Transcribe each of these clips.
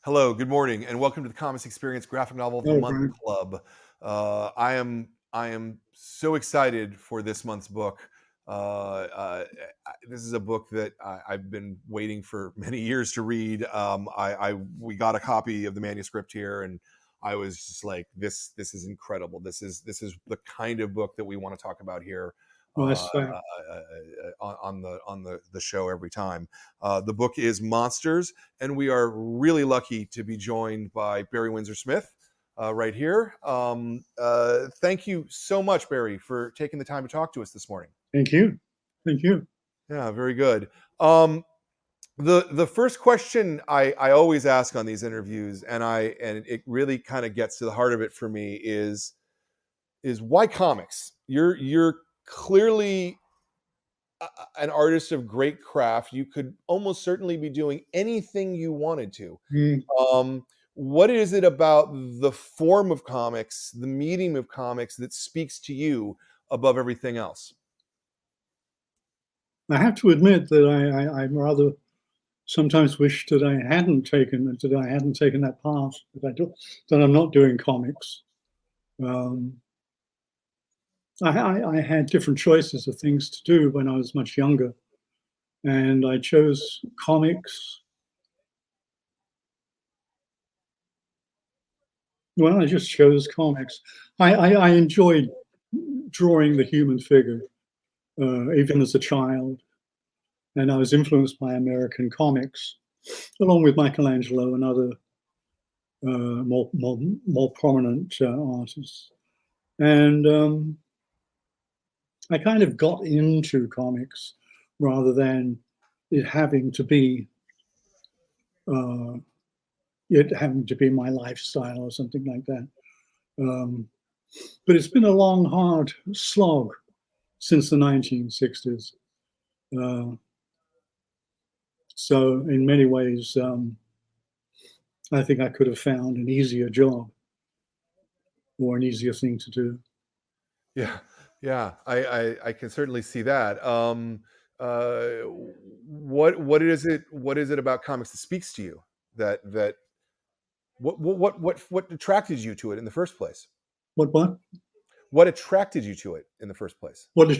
Hello, good morning, and welcome to the Comics Experience Graphic Novel of the Oh, Month Brian. Club. I am so excited for this month's book. This is a book that I've been waiting for many years to read. We got a copy of the manuscript here, and I was just like, this is incredible. This is the kind of book that we want to talk about here Well, uh, that's on the show every time. The book is Monsters, and we are really lucky to be joined by Barry Windsor Smith right here. Thank you so much, Barry, for taking the time to talk to us this morning. thank you. Thank you. Yeah, very good. The first question I always ask on these interviews, and it really kind of gets to the heart of it for me, is why comics? You're clearly an artist of great craft. You could almost certainly be doing anything you wanted to. Mm, What is it about the form of comics, the medium of comics, that speaks to you above everything else? I have to admit that I rather sometimes wish that I hadn't taken that path, that I'm not doing comics. Um, I had different choices of things to do when I was much younger, and I chose comics. Well, I just chose comics. I enjoyed drawing the human figure, even as a child. And I was influenced by American comics, along with Michelangelo and other more prominent artists. And I kind of got into comics rather than it having to be uh, my lifestyle or something like that. Um, but it's been a long, hard slog since the 1960s. Uh, so in many ways, I think I could have found an easier job or an easier thing to do. Yeah, yeah, I can certainly see that. Uh, what is it about comics that speaks to you? That what attracted you to it in the first place? What what What attracted you to it in the first place? what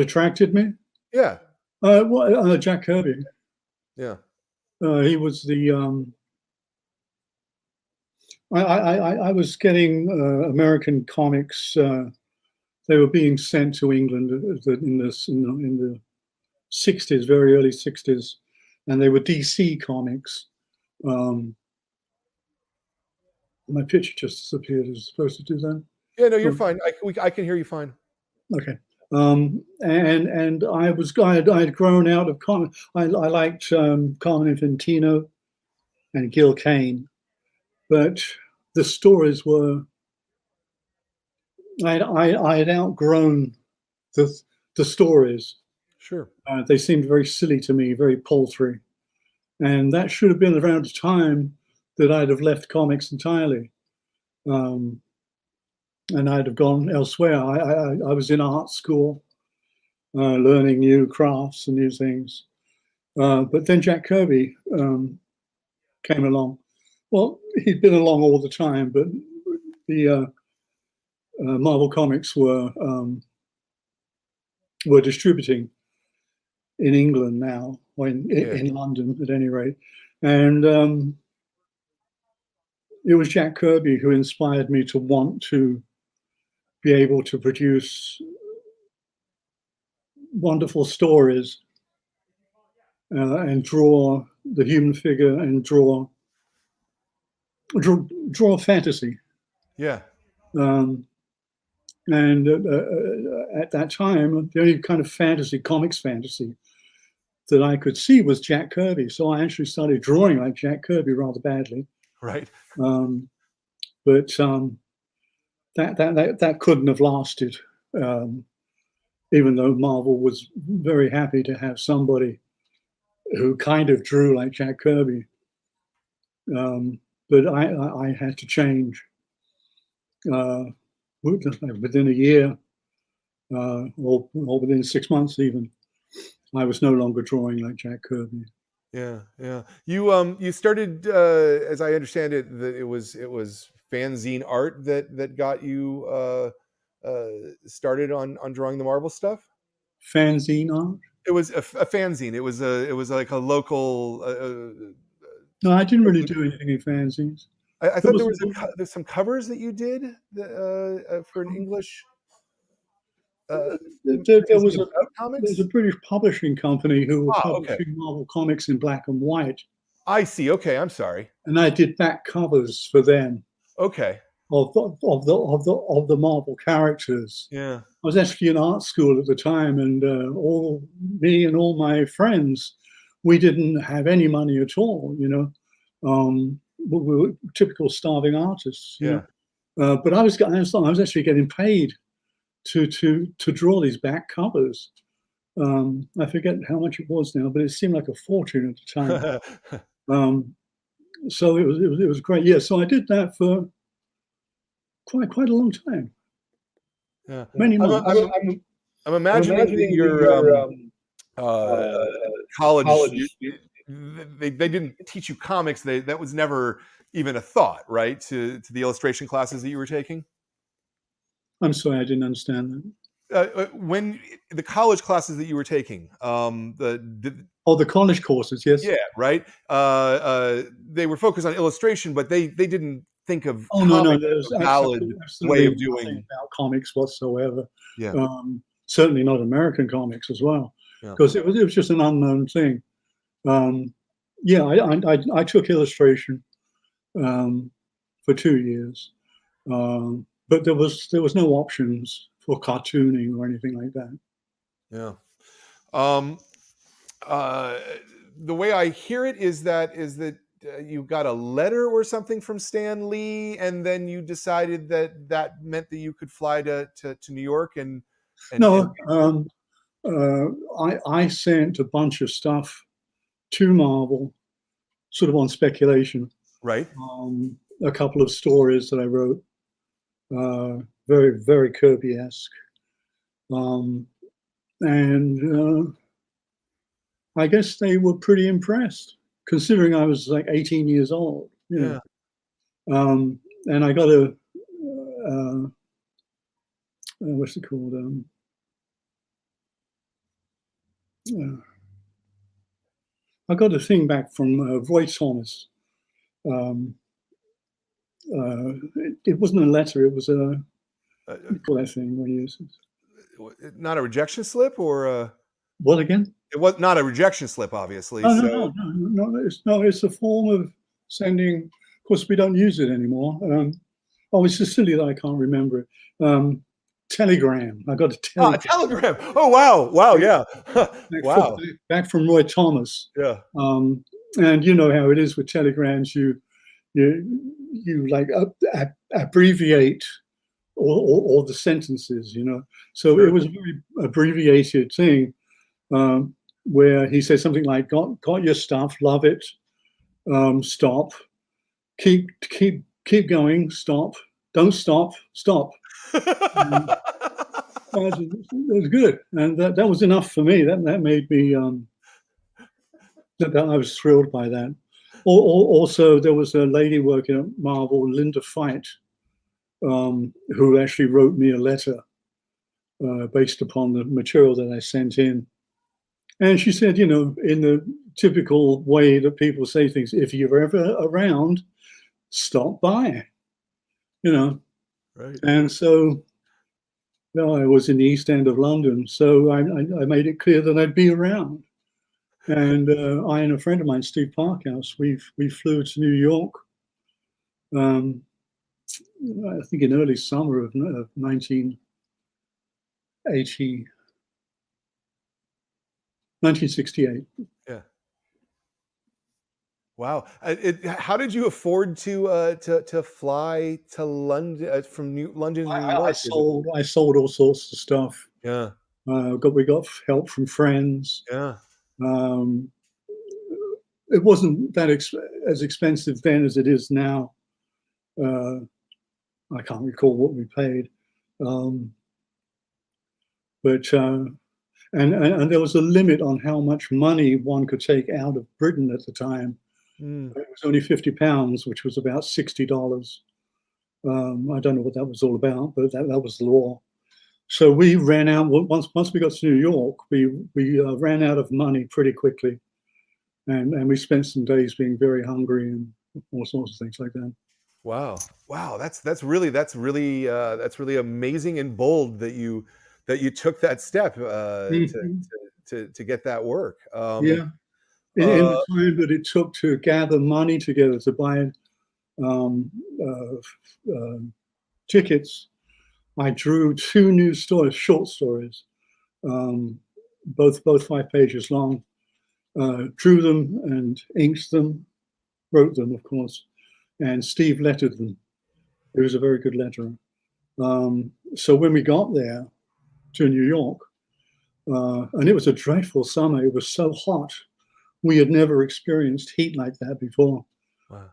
attracted me? Yeah, Jack Kirby. yeah, He was the I was getting American comics. They were being sent to England in the 60s, very early 60s, and they were DC comics. Um, my picture just disappeared. Is it supposed to do that? yeah. No, you're Oh, fine. I can hear you fine. okay. And I had grown out of comic. I liked Carmen Infantino and Gil Kane, but the stories were I had outgrown the the stories. Sure. They seemed very silly to me, very paltry, and that should have been around the time that I'd have left comics entirely, um, and I'd have gone elsewhere. I was in art school, learning new crafts and new things, but then Jack Kirby came along. Well, he'd been along all the time, but the Marvel Comics were distributing in England now, or Yeah. in London at any rate. And it was Jack Kirby who inspired me to want to be able to produce wonderful stories and draw the human figure and draw fantasy. Yeah. Um, and at that time, the only kind of comics fantasy that I could see was Jack Kirby. So I actually started drawing like Jack Kirby rather badly. Right. Um, but that couldn't have lasted, um, even though Marvel was very happy to have somebody who kind of drew like Jack Kirby. Um, but I had to change within a year, or within 6 months even. I was no longer drawing like Jack Kirby. Yeah, yeah. You started, as I understand it, that it was fanzine art that got you uh, started on drawing the Marvel stuff. Fanzine art? It was a fanzine. It was like a local. No, I didn't really do anything in fanzines. I There thought was there's some covers that you did for an English there magazine was about a comics. British publishing company who were Ah, okay. publishing Marvel comics in black and white, I see. Okay, I'm sorry. and I did back covers for them Okay. of the Marvel characters. Yeah. I was actually in art school at the time, and all me and all my friends, we didn't have any money at all. We were typical starving artists. Yeah. But I was actually getting paid to draw these back covers. I forget how much it was now, but it seemed like a fortune at the time. Um, so it was great. Yeah, so I did that for quite a long time, Yeah. many I'm months. I'm I'm imagining that imagining that your your uh, uh, college, college. they didn't teach you comics. That was never even a thought, right? To the illustration classes that you were taking. I'm sorry, I didn't understand that. When the college classes that you were taking, Oh, the college courses, yes. yeah, right. They were focused on illustration, but they didn't think of Oh, no, comics there's as a valid way absolutely of nothing doing. about comics whatsoever. Yeah, Certainly not American comics as well, yeah, because it was just an unknown thing. Um, yeah, I took illustration for 2 years, but there was no options for cartooning or anything like that. yeah. Um, uh, the way I hear it is that you got a letter or something from Stan Lee, and then you decided that meant that you could fly to New York and No, I sent a bunch of stuff to Marvel, sort of on speculation. right. A couple of stories that I wrote, uh, very, very Kirby-esque. Um, and I guess they were pretty impressed, considering I was like 18 years old. Yeah. And I got what's it called? Uh, I got a thing back from Roy Thomas. Um, it wasn't a letter, it was a, Uh, what do you call that thing when you use not a rejection slip, or what again? it was not a rejection slip, obviously. No, no, So no, no, no. It's a form of sending. Of course, we don't use it anymore. It's so silly that I can't remember it. Telegram. I got a a telegram telegram. Oh wow, wow, yeah, back from, wow, back from Roy Thomas. yeah, And you know how it is with telegrams. You like abbreviate all the sentences. So it sure. was a very abbreviated thing. Where he says something like, got your stuff, love it, stop, keep going, stop, don't stop, stop. And it was good, and that was enough for me. That made me that I was thrilled by that. Also, there was a lady working at Marvel, Linda Fight, who actually wrote me a letter based upon the material that I sent in. And she said, in the typical way that people say things, if you're ever around, stop by, you know. Right. And so I was in the East End of London, so I made it clear that I'd be around. And I and a friend of mine, Steve Parkhouse, we flew to New York, I think in early summer of 1980, 1968. Yeah. Wow. How did you afford to fly to London from London to New I York? sold all sorts of stuff. Yeah. We got help from friends. Yeah. Um, it wasn't that as expensive then as it is now. I can't recall what we paid, but And there was a limit on how much money one could take out of Britain at the time. Mm. It was only £50, which was about $60. I don't know what that was all about, but that was the law. So we ran out, once we got to New York, we ran out of money pretty quickly. And we spent some days being very hungry and all sorts of things like that. Wow. Wow. That's really amazing and bold that you took that step Mhm. to get that work. Yeah. In Uh, the time that it took to gather money together to buy um, uh, tickets, I drew two new stories, short stories, um, both 5 pages long. Drew them and inked them, wrote them, of course, and Steve lettered them. He was a very good letterer. So when we got there to New York, and it was a dreadful summer, it was so hot. We had never experienced heat like that before. wow.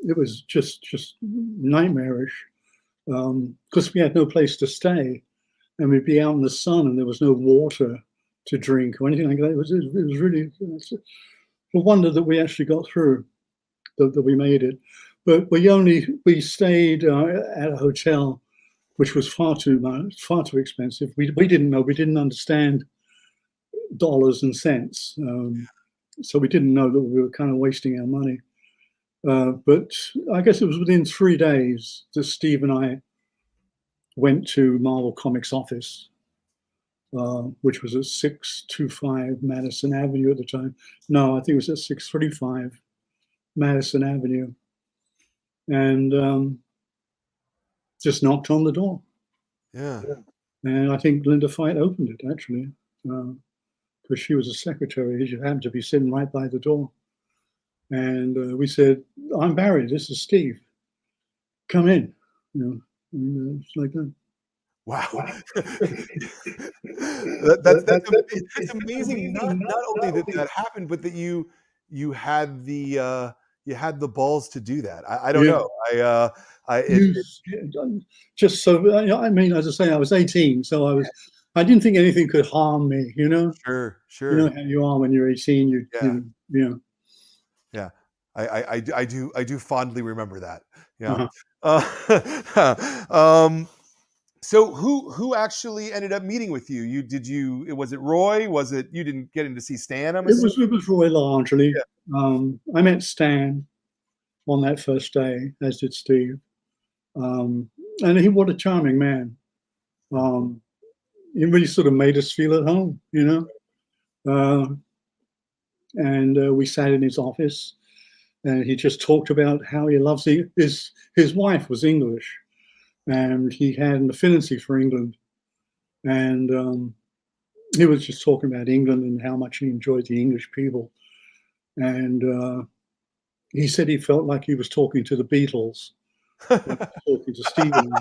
It was just nightmarish because we had no place to stay, and we'd be out in the sun, and there was no water to drink or anything like that. It was really it's a wonder that we actually got through, that we made it. But we stayed at a hotel which was far too expensive. We didn't know, we didn't understand dollars and cents, so we didn't know that we were kind of wasting our money. But I guess it was within 3 days that Steve and I went to Marvel Comics office, which was at 625 Madison Avenue at the time. No, I think it was at 635 Madison Avenue, and just knocked on the door. Yeah. And I think Linda Fight opened it, actually, because she was a secretary. She happened to be sitting right by the door. And we said, "I'm Barry, this is Steve. Come in." It's like that. Wow. That's amazing. Not only that happened, but that you had the balls to do that. I don't Yeah. know. Just so, I mean, as I say, I was 18, so I didn't think anything could harm me, you know? Sure, You know sure. how you are when you're 18, Yeah, you know. yeah. I do fondly remember that. Yeah. Uh-huh. So who actually ended up meeting with you? Was it Roy? Was it you didn't get in to see Stan, I'm assuming? It was Roy largely. Yeah. I met Stan on that first day, as did Steve. Um, and what a charming man. Um, he really sort of made us feel at home, you know. Uh, and we sat in his office, and he just talked about how he loves his wife was English, and he had an affinity for England, and he was just talking about England and how much he enjoyed the English people, and he said he felt like he was talking to the Beatles, talking to Stephen.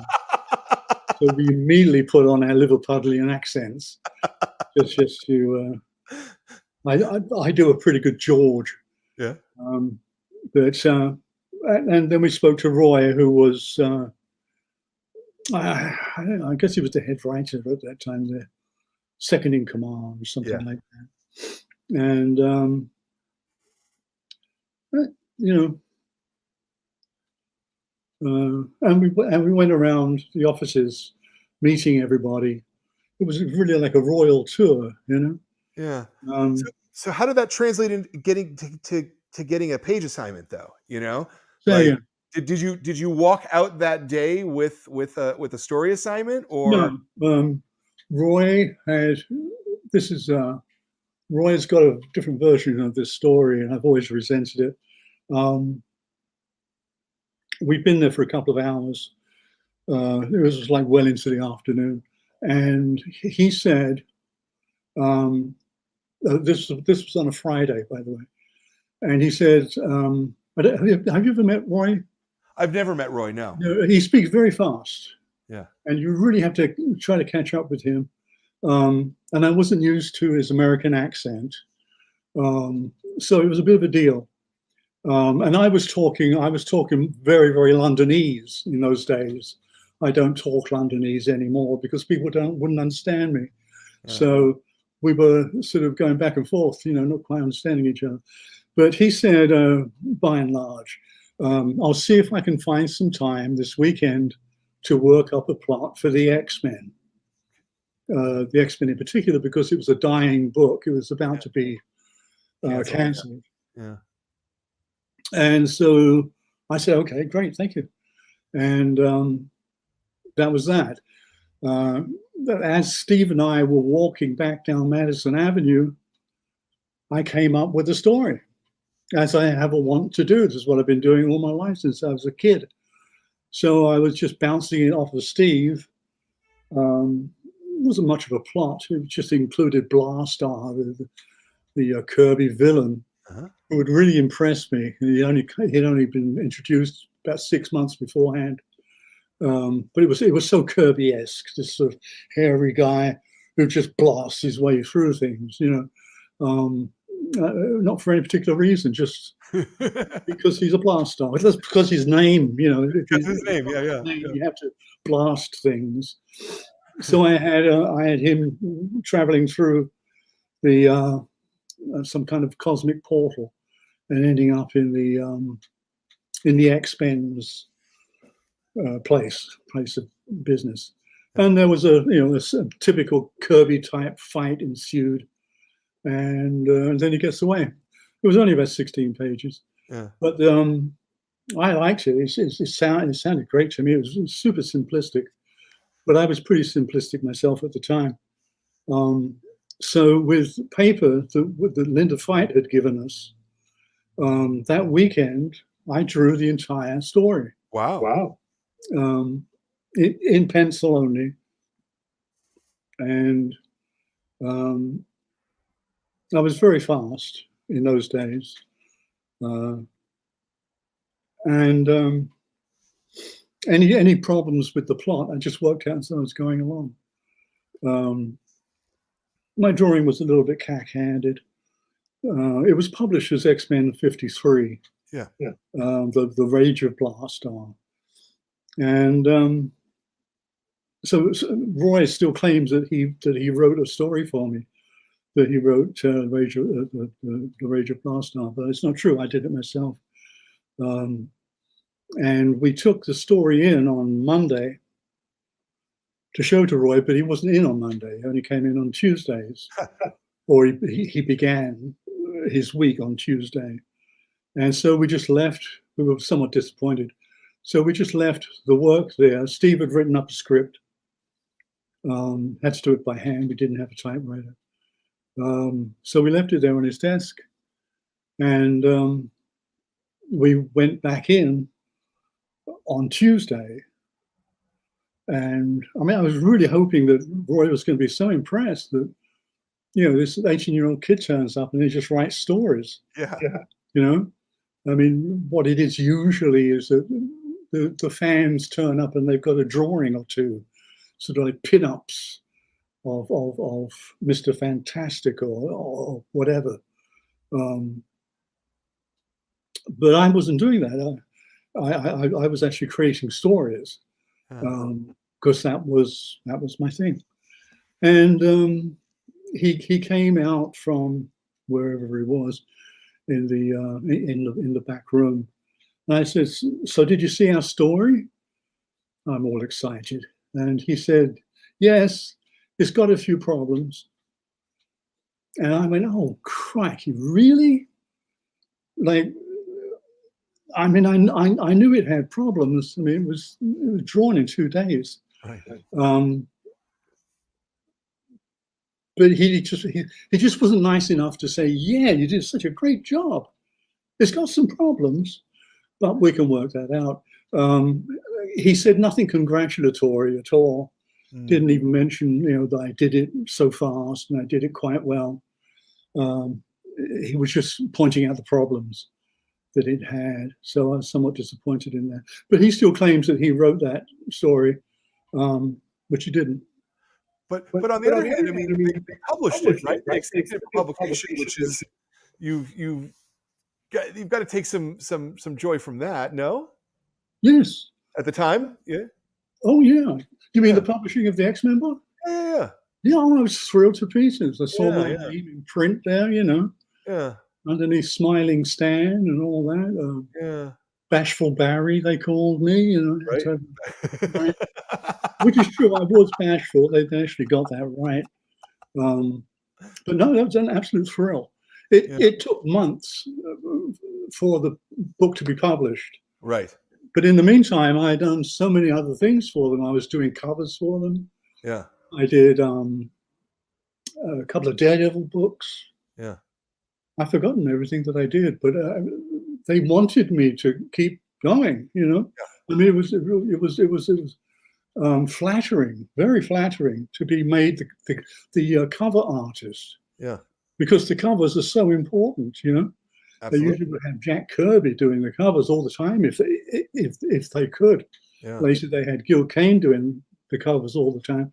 So we immediately put on our Liverpudlian accents, just to. I do a pretty good George, Yeah. but and then we spoke to Roy, who was I don't know, I guess he was the head writer at that time, the second in command or something Yeah. like that, and you know. And we went around the offices, meeting everybody. It was really like a royal tour, you know. Yeah. So Um, so how did that translate into getting to getting a page assignment though? You know? so Like yeah, did you walk out that day with a story assignment or no, Roy had this is Roy's got a different version of this story, and I've always resented it. Um, we've been there for a couple of hours. It was like well into the afternoon, and he said, this was on a Friday, by the way, and he said, have you ever met Roy? I've never met Roy, no. No, he speaks very fast, Yeah. and you really have to try to catch up with him. And I wasn't used to his American accent, so it was a bit of a deal. And I was talking very, very Londonese in those days. I don't talk Londonese anymore because people wouldn't understand me. Yeah. So we were sort of going back and forth, not quite understanding each other. But he said, by and large, I'll see if I can find some time this weekend to work up a plot for the X-Men. The X-Men in particular, because it was a dying book. It was about to be cancelled. Yeah. And so I said, okay, great, thank you. And that was that. As Steve and I were walking back down Madison Avenue, I came up with a story, as I have a want to do. This is what I've been doing all my life since I was a kid. So I was just bouncing it off of Steve. It wasn't much of a plot. It just included Blarstar, the Kirby villain, who had really impressed me. He'd only been introduced about 6 months beforehand. But it was so Kirby-esque, this sort of hairy guy who just blasts his way through things, not for any particular reason, just because he's a Blarstar. That's because his name, Because his name, yeah. You have to blast things. So I had him traveling through the some kind of cosmic portal and ending up in the X-Men's place of business. And there was a typical Kirby type fight ensued, and then he gets away. It was only about 16 pages, but I liked it. It sounded great to me. It was super simplistic, but I was pretty simplistic myself at the time. So with paper that Linda Fight had given us, that weekend I drew the entire story. Wow. In pencil only, and I was very fast in those days, and any problems with the plot I just worked out as I was going along. My drawing was a little bit cack-handed. It was published as X-Men 53. The Rage of Blarstar. And so Roy still claims that he wrote a story for me, that he wrote the Rage of Blarstar, but it's not true. I did it myself. And we took the story in on Monday to show to Roy, but he wasn't in on Monday. He only came in on Tuesdays, or he began his week on Tuesday. And so we just left. We were somewhat disappointed. So we just left the work there. Steve had written up a script. Had to do it by hand. We didn't have a typewriter. So we left it there on his desk. And we went back in on Tuesday. And I mean, I was really hoping that Roy was going to be so impressed that, this 18-year-old kid turns up and he just writes stories. I mean, what it is usually is that the fans turn up and they've got a drawing or two, sort of like pin-ups of Mr. Fantastic or whatever. But I wasn't doing that. I was actually creating stories, because that was my thing. And he came out from wherever he was in the back room. And I said, so did you see our story? I'm all excited. And he said, yes, it's got a few problems. And I went, oh, crikey, really? Like, I mean, I knew it had problems. I mean, it was drawn in 2 days. Right. But he just wasn't nice enough to say, yeah, you did such a great job. It's got some problems, but we can work that out. He said nothing congratulatory at all. Didn't even mention, that I did it so fast and I did it quite well. He was just pointing out the problems that it had. So I was somewhat disappointed in that. But he still claims that he wrote that story, which he didn't. But on the other hand, I mean, they published it, right? They accepted publication, which is you've got to take some joy from that. No? Yes. At the time, yeah. Oh yeah. You mean the publishing of the X-Men book? Yeah. Yeah, I was thrilled to pieces. I saw Yeah, my yeah, name in print there, you know, yeah, underneath Smiling Stan and all that. yeah. Bashful Barry, they called me, you know, Right. so, which is true. I was bashful. They actually got that right. But no, that was an absolute thrill. It, Yeah. it took months for the book to be published. Right. But in the meantime, I had done so many other things for them. I was doing covers for them. Yeah. I did a couple of Daredevil books. Yeah. I've forgotten everything that I did, but they wanted me to keep going. You know, I mean, it was flattering, very flattering, to be made the cover artist, Yeah. because the covers are so important. You know, they Absolutely. usually would have Jack Kirby doing the covers all the time if they could. Yeah. Later, they had Gil Kane doing the covers all the time,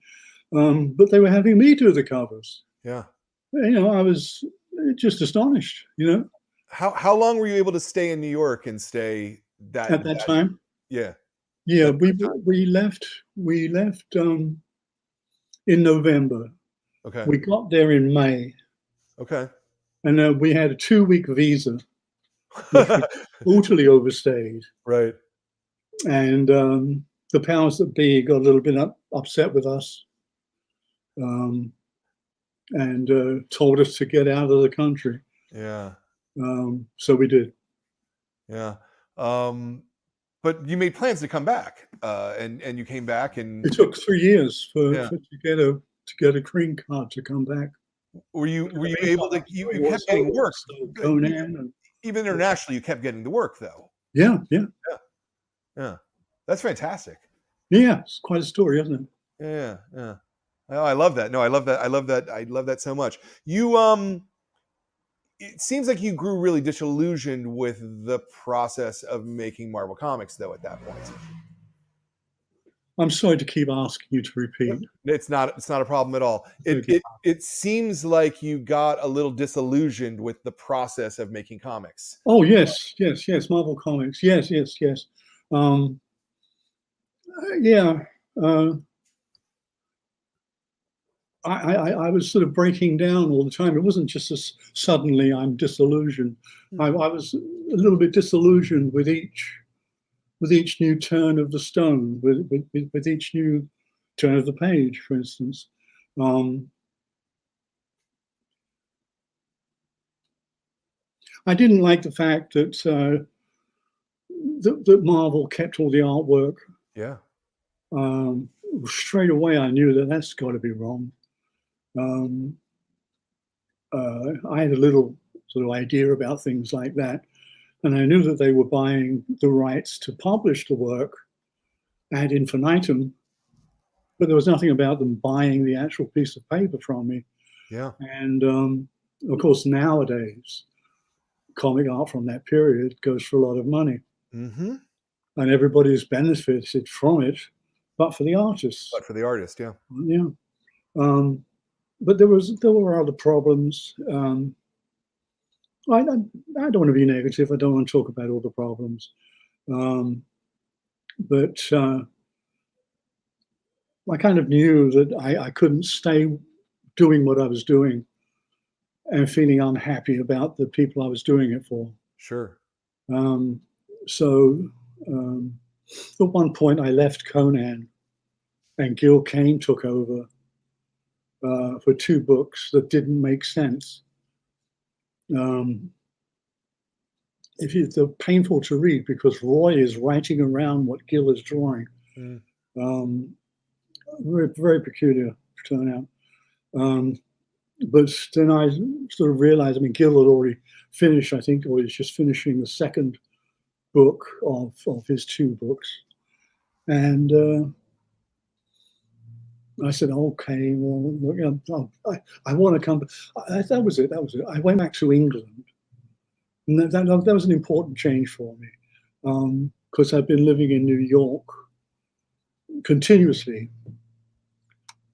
but they were having me do the covers. Yeah. You know, I was just astonished. You know, How long were you able to stay in New York and stay at that time. yeah, Yeah, that we left in November. okay. We got there in May, Okay. and we had a 2-week visa, which we totally overstayed. Right. And the powers that be got a little bit upset with us, um, and told us to get out of the country. Yeah. So we did. Yeah. But you made plans to come back, and you came back, It and took 3 years yeah. to get a green card to come back. Were you able to Meantime, you kept getting work, so but Conan, and even internationally, you kept getting the work though. yeah, yeah, Yeah. Yeah. That's fantastic. yeah. It's quite a story, isn't it? Yeah. Yeah. Oh, I love that. No, I love that. I love that. I love that so much. You it seems like you grew really disillusioned with the process of making Marvel Comics, though, at that point. I'm sorry to keep asking you to repeat. It's not a problem at all. Okay. It seems like you got a little disillusioned with the process of making comics. Oh yes, yes, yes. Marvel Comics. Yes, yes, yes. Um, yeah. Uh, I was sort of breaking down all the time. It wasn't just suddenly I'm disillusioned. I was a little bit disillusioned with each new turn of the stone, with each new turn of the page, for instance. I didn't like the fact that Marvel kept all the artwork. Yeah. Straight away, I knew that that's got to be wrong. I had a little sort of idea about things like that, and I knew that they were buying the rights to publish the work ad infinitum, but there was nothing about them buying the actual piece of paper from me. Yeah. And of course, nowadays, comic art from that period goes for a lot of money, Mm-hmm. and everybody's benefited from it, but for the artists. But for the artist, yeah. Yeah. But there were other problems. I don't want to be negative. I don't want to talk about all the problems. But I kind of knew that I couldn't stay doing what I was doing and feeling unhappy about the people I was doing it for. Sure. So at one point, I left Conan, and Gil Kane took over for 2 books that didn't make sense. They're painful to read because Roy is writing around what Gil is drawing. Mm. Very, very peculiar turnout. But then I sort of realized, I mean, Gil had already finished, I think, or he's just finishing the second book of his 2 books. And I said, okay, well, you know, I want to come. That was it. I went back to England. And that was an important change for me, because I've been living in New York continuously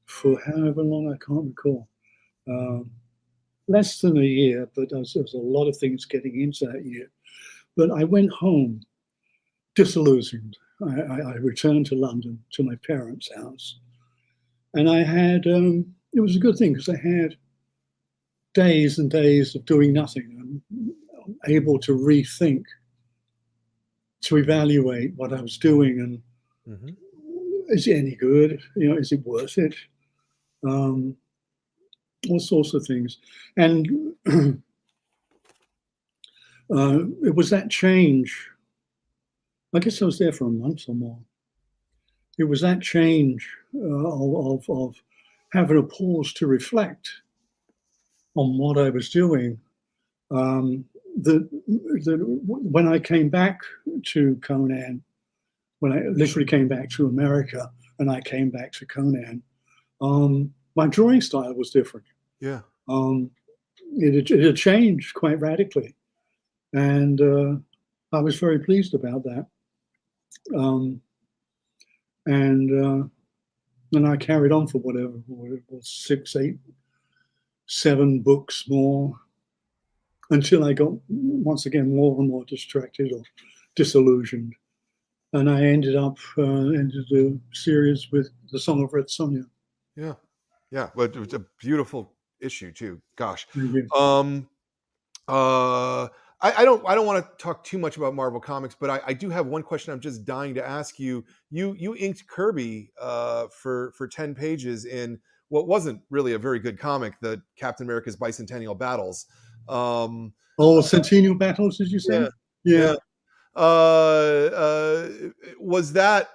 for however long, I can't recall. Less than a year, but there was a lot of things getting into that year. But I went home disillusioned. I returned to London, to my parents' house, and I had it was a good thing because I had days and days of doing nothing. I'm able to rethink, to evaluate what I was doing, and Mm-hmm. is it any good? You know, is it worth it? Um, all sorts of things. And it was that change. I guess I was there for a month or more. It was that change of having a pause to reflect on what I was doing. That when I came back to Conan, when I literally came back to America and I came back to Conan, my drawing style was different. Yeah. It had changed quite radically, and I was very pleased about that. And then I carried on for whatever it was, 6, 8, 7 books more, until I got once again more and more distracted or disillusioned, and I ended up into the series with The Song of Red Sonja. Yeah. Yeah. But it was a beautiful issue too. Gosh. Thank you. Uh, I don't want to talk too much about Marvel Comics, but I do have one question I'm just dying to ask you. You inked Kirby for 10 pages in what wasn't really a very good comic, the Captain America's Bicentennial Battles. Um, Oh, Centennial Battles, did you say? yeah, Yeah. yeah. Uh, was that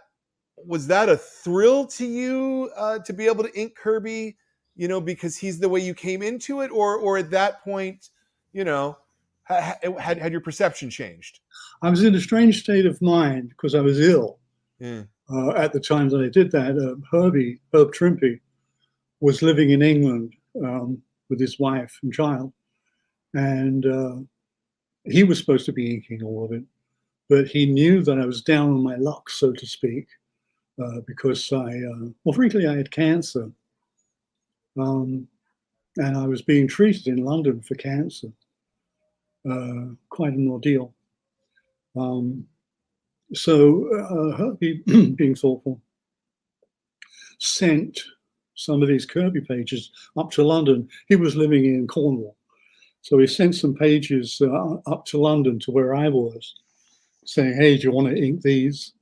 a thrill to you to be able to ink Kirby? You know, because he's the way you came into it, or at that point, you know, had your perception changed? I was in a strange state of mind because I was ill Yeah. at the time that I did that. Herb Trimpe, was living in England with his wife and child, and he was supposed to be inking all of it, but he knew that I was down on my luck, so to speak, because well, frankly, I had cancer, and I was being treated in London for cancer. Quite an ordeal. So Herbie, being thoughtful, sent some of these Kirby pages up to London. He was living in Cornwall, so he sent some pages up to London to where I was, saying, "Hey, do you want to ink these?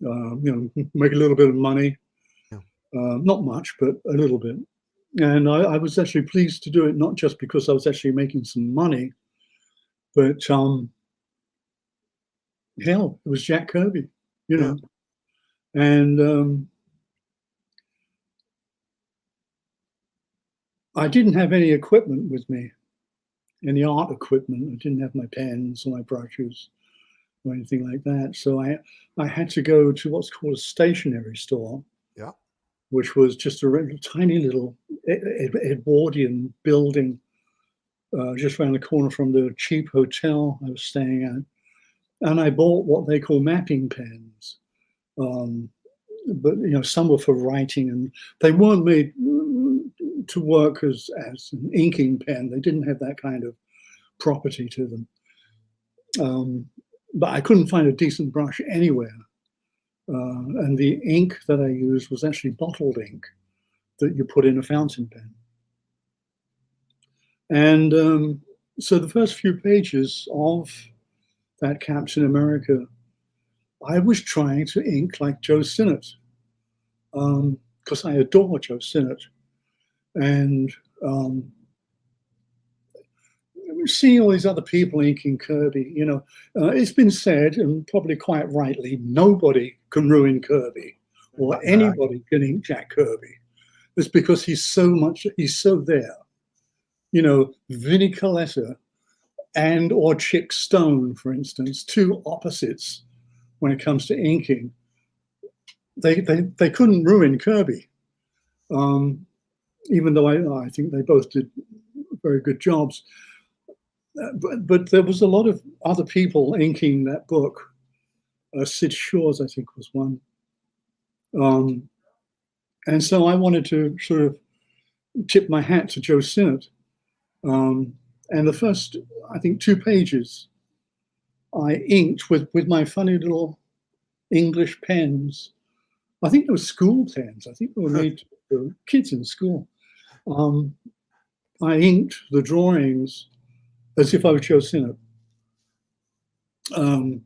You know, make a little bit of money. Yeah. Not much, but a little bit." And I was actually pleased to do it, not just because I was actually making some money, but hell, it was Jack Kirby, you Yeah. know. And I didn't have any equipment with me, any art equipment. I didn't have my pens or my brushes or anything like that. So I had to go to what's called a stationery store, Yeah. which was just a tiny little Edwardian building just around the corner from the cheap hotel I was staying at. And I bought what they call mapping pens. But you know, some were for writing, and they weren't made to work as an inking pen. They didn't have that kind of property to them. But I couldn't find a decent brush anywhere. And the ink that I used was actually bottled ink that you put in a fountain pen. And so the first few pages of that Captain America, I was trying to ink like Joe Sinnott, because I adore Joe Sinnott. And seeing all these other people inking Kirby, you know, it's been said, and probably quite rightly, nobody can ruin Kirby, or anybody can ink Jack Kirby. It's because he's so there. You know, Vinnie Coletta and or Chick Stone, for instance, two opposites when it comes to inking. They couldn't ruin Kirby, even though I think they both did very good jobs. But there was a lot of other people inking that book. Sid Shores, I think, was one. And so I wanted to sort of tip my hat to Joe Sinnott. And the first, I think, 2 pages, I inked with my funny little English pens. I think they were school pens. I think they were made the kids in school. I inked the drawings as if I was Joe Sinnott. And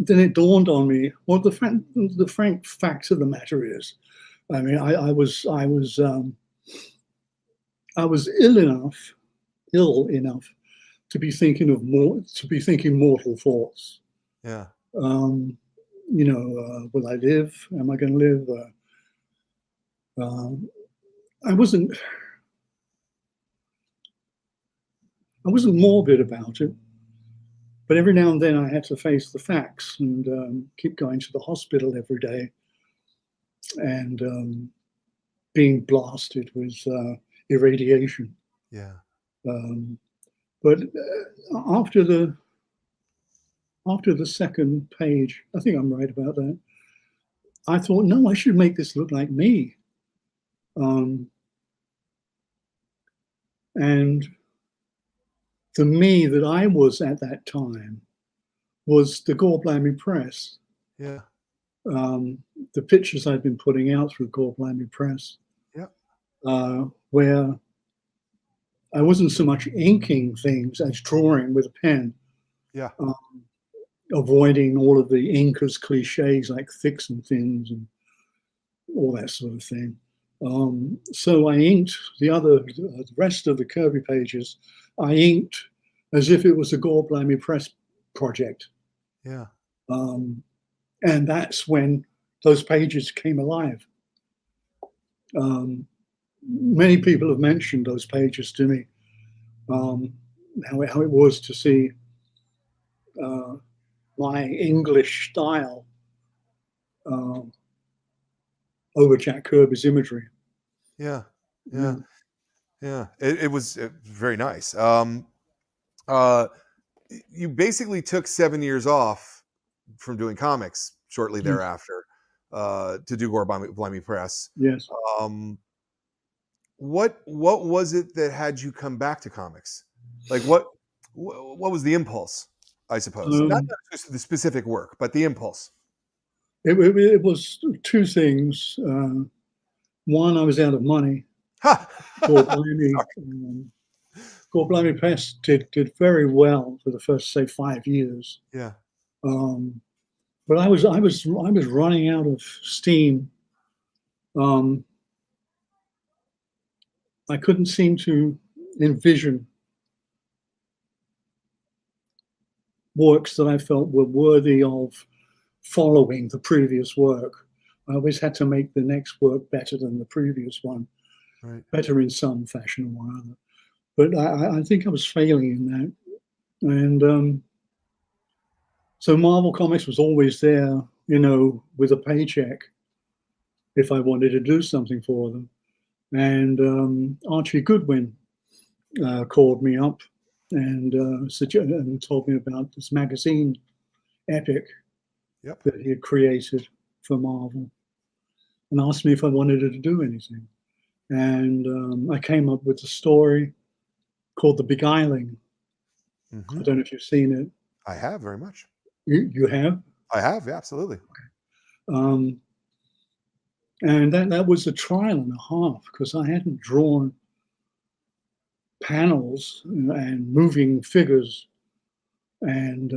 then it dawned on me, well, the frank fact of the matter is, I mean, I was ill enough to be thinking mortal thoughts. Yeah. You know, will I live? Am I going to live? I wasn't morbid about it, but every now and then I had to face the facts and keep going to the hospital every day and being blasted with irradiation. Yeah. But after the second page, I think I'm right about that, I thought, no, I should make this look like me. And the me that I was at that time was the Gore Blimey Press. Yeah. The pictures I've been putting out through Gore Blimey Press. Yeah. Where I wasn't so much inking things as drawing with a pen. Yeah. Avoiding all of the inkers cliches like thicks and thins and all that sort of thing. So I inked the rest of the Kirby pages. I inked as if it was a Gore Blimey Press project. Yeah. And that's when those pages came alive. Many people have mentioned those pages to me, how it was to see my English style over Jack Kirby's imagery. Yeah. Yeah. Yeah. It was very nice. You basically took 7 years off from doing comics shortly thereafter to do Gore Blimey Press. Yes. What was it that had you come back to comics? Like what was the impulse? I suppose not just the specific work, but the impulse. It was two things. One, I was out of money. Gore Blimey Press did very well for the first, say, 5 years. Yeah. But I was running out of steam. I couldn't seem to envision works that I felt were worthy of following the previous work. I always had to make the next work better than the previous one, right. Better in some fashion or other. But I think I was failing in that. And so Marvel Comics was always there, you know, with a paycheck if I wanted to do something for them. And Archie Goodwin called me up and told me about this magazine, Epic, that he had created for Marvel, and asked me if I wanted to do anything. And I came up with a story called The Beguiling. I don't know if you've seen it. I have, very much. You have? I have, yeah, absolutely. Okay. And that was a trial and a half because I hadn't drawn panels and moving figures and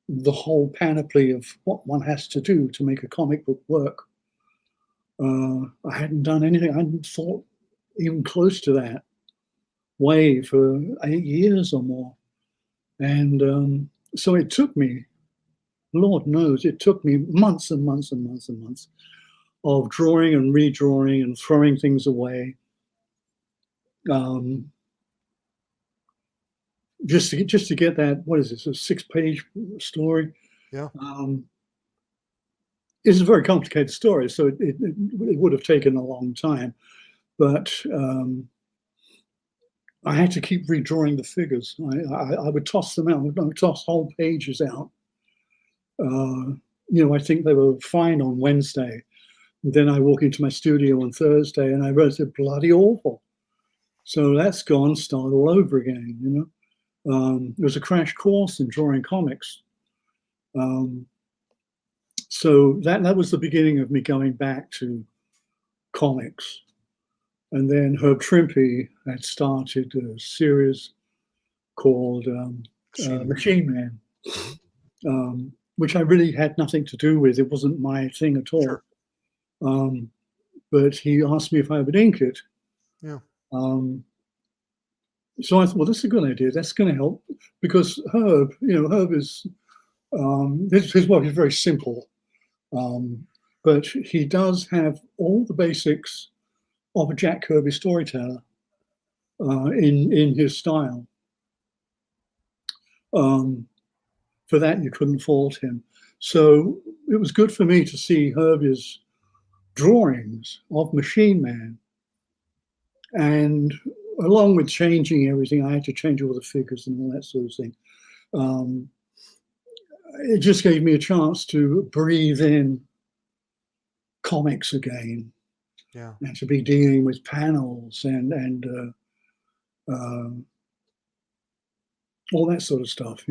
the whole panoply of what one has to do to make a comic book work. I hadn't done anything. I hadn't thought even close to that way for 8 years or more. And so it took me, Lord knows, it took me months and months and months and months of drawing and redrawing and throwing things away. Just to get that, what is this, a 6-page story? Yeah. It's a very complicated story, so it would have taken a long time. But I had to keep redrawing the figures. I would toss them out. I would toss whole pages out. You know, I think they were fine on Wednesday. And then I walk into my studio on Thursday and I wrote it bloody awful. So that's gone, start all over again, you know. It was a crash course in drawing comics. Um, so that was the beginning of me going back to comics. And then Herb Trimpe had started a series called Machine Man. Machine Man, Mhm. which I really had nothing to do with. It wasn't my thing at all. Sure. Um, but he asked me if I would ink it. Yeah. Um, so I thought, well, this is a good idea. That's going to help because Herb, Herb is his work is very simple, but he does have all the basics of a Jack Kirby storyteller in his style. For that, you couldn't fault him. So it was good for me to see Herbie's drawings of Machine Man. And along with changing everything, I had to change all the figures and all that sort of thing. It just gave me a chance to breathe in comics again Yeah. and to be dealing with panels and all that sort of stuff,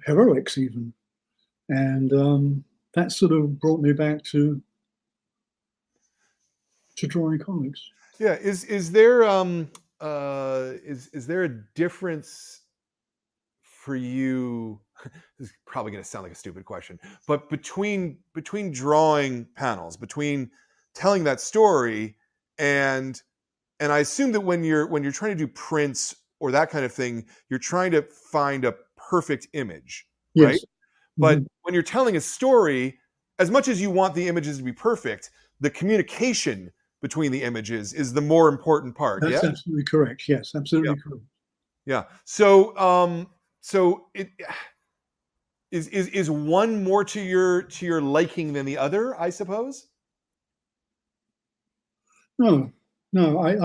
heroics even. And that sort of brought me back to drawing comics. Yeah. Is there is there a difference for you? This is probably going to sound like a stupid question, but between drawing panels, between telling that story, and I assume that when you're trying to do prints or that kind of thing, you're trying to find a perfect image, right? Yes. But Mhm. when you're telling a story, as much as you want the images to be perfect, the communication between the images is the more important part. That's Yeah. absolutely correct. Yes, Yeah. absolutely correct. Yeah. So it is one more to your liking than the other, I suppose. No, no, uh,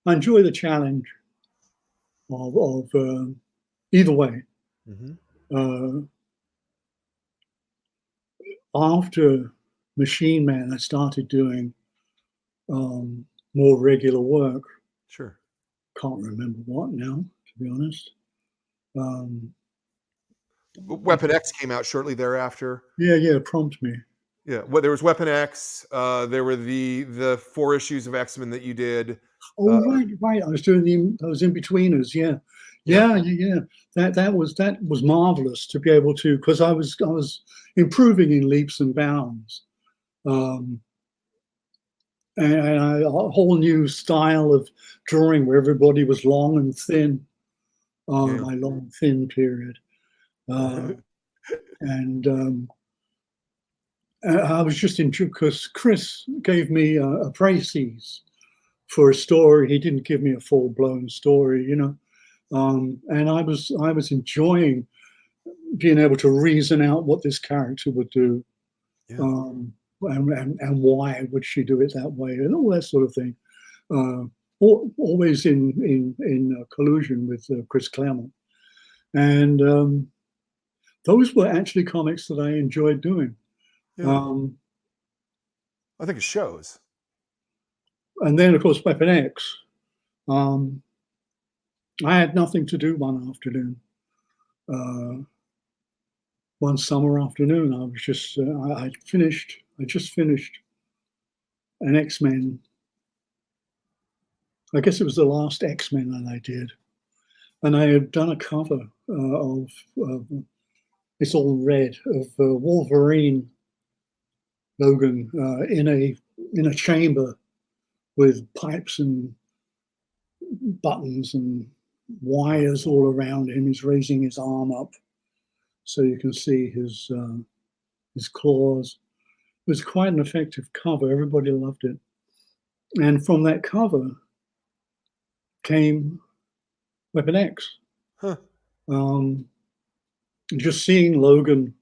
I enjoy the challenge of either way. Hmm. Uh, After Machine Man, I started doing more regular work. Sure. Can't remember what now, to be honest. Um, Weapon X came out shortly thereafter. yeah, prompt me. Yeah. Well, there was Weapon X. There were the 4 issues of X-Men that you did. Uh, Oh, right. I was doing those in betweeners. Yeah, yeah. yeah. That was marvelous to be able to, because I was improving in leaps and bounds, um, and a whole new style of drawing where everybody was long and thin. Yeah. My long thin period, uh, and I was just intrigued because Chris gave me a précis for a story. He didn't give me a full blown story. And I was enjoying being able to reason out what this character would do, Yeah. um, and why would she do it that way, and all that sort of thing. Uh, Always in collusion with Chris Claremont, and those were actually comics that I enjoyed doing. Yeah. Um, I think it shows. and then, of course, Weapon X. Um, I had nothing to do one afternoon. Uh, one summer afternoon, I was just I just finished an X-Men. I guess it was the last X-Men that I did, and I had done a cover of it's all red of Wolverine Logan in a chamber with pipes and buttons and wires all around him. He's raising his arm up so you can see his claws. It was quite an effective cover. Everybody loved it. And from that cover came Weapon X. Huh. Um, just seeing Logan